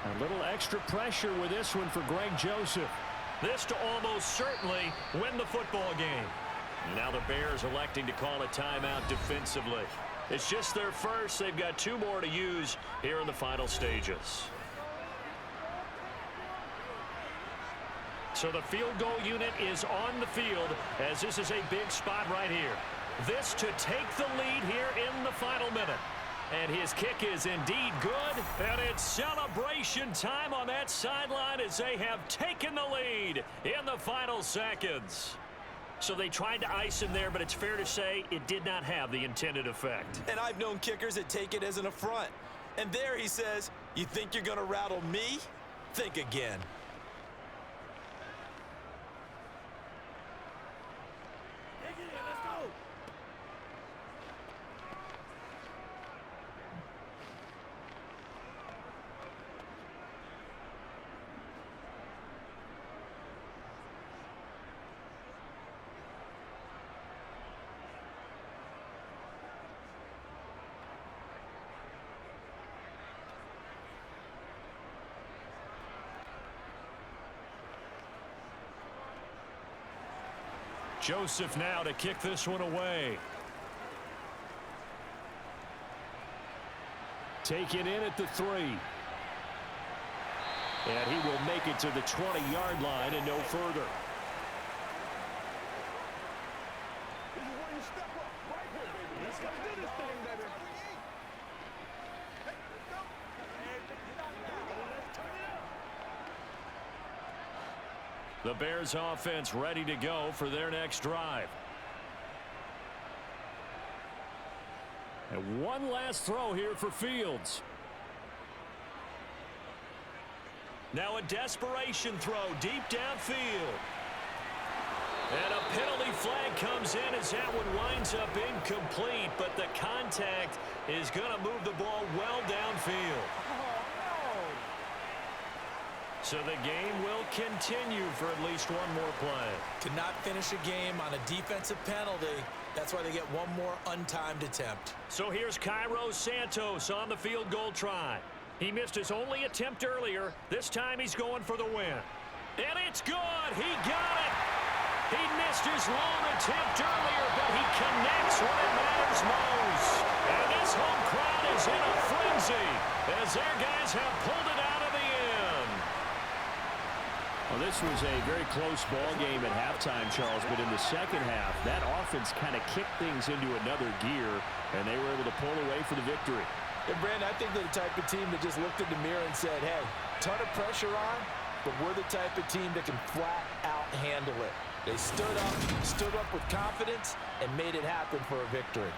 A little extra pressure with this one for Greg Joseph. This to almost certainly win the football game. Now the Bears electing to call a timeout defensively. It's just their first. They've got 2 more to use here in the final stages. So the field goal unit is on the field as this is a big spot right here. This to take the lead here in the final minute. And his kick is indeed good. And it's celebration time on that sideline as they have taken the lead in the final seconds. So they tried to ice him there, but it's fair to say it did not have the intended effect. And I've known kickers that take it as an affront. And there he says, you think you're going to rattle me? Think again. Joseph now to kick this one away. Taken in at the 3. And he will make it to the 20-yard line and no further. This is where you step up right here, baby. Let's go do this thing, baby. The Bears offense ready to go for their next drive. And one last throw here for Fields. Now a desperation throw deep downfield. And a penalty flag comes in as that one winds up incomplete, but the contact is going to move the ball well downfield. So the game will continue for at least one more play. To not finish a game on a defensive penalty, that's why they get one more untimed attempt. So here's Cairo Santos on the field goal try. He missed his only attempt earlier. This time he's going for the win. And it's good. He got it. He missed his long attempt earlier, but he connects when it matters most. And this home crowd is in a frenzy as their guys have pulled it out of the end. Well, this was a very close ball game at halftime, Charles, but in the second half, that offense kind of kicked things into another gear, and they were able to pull away for the victory. And, Brandon, I think they're the type of team that just looked in the mirror and said, hey, ton of pressure on, but we're the type of team that can flat out handle it. They stood up with confidence, and made it happen for a victory.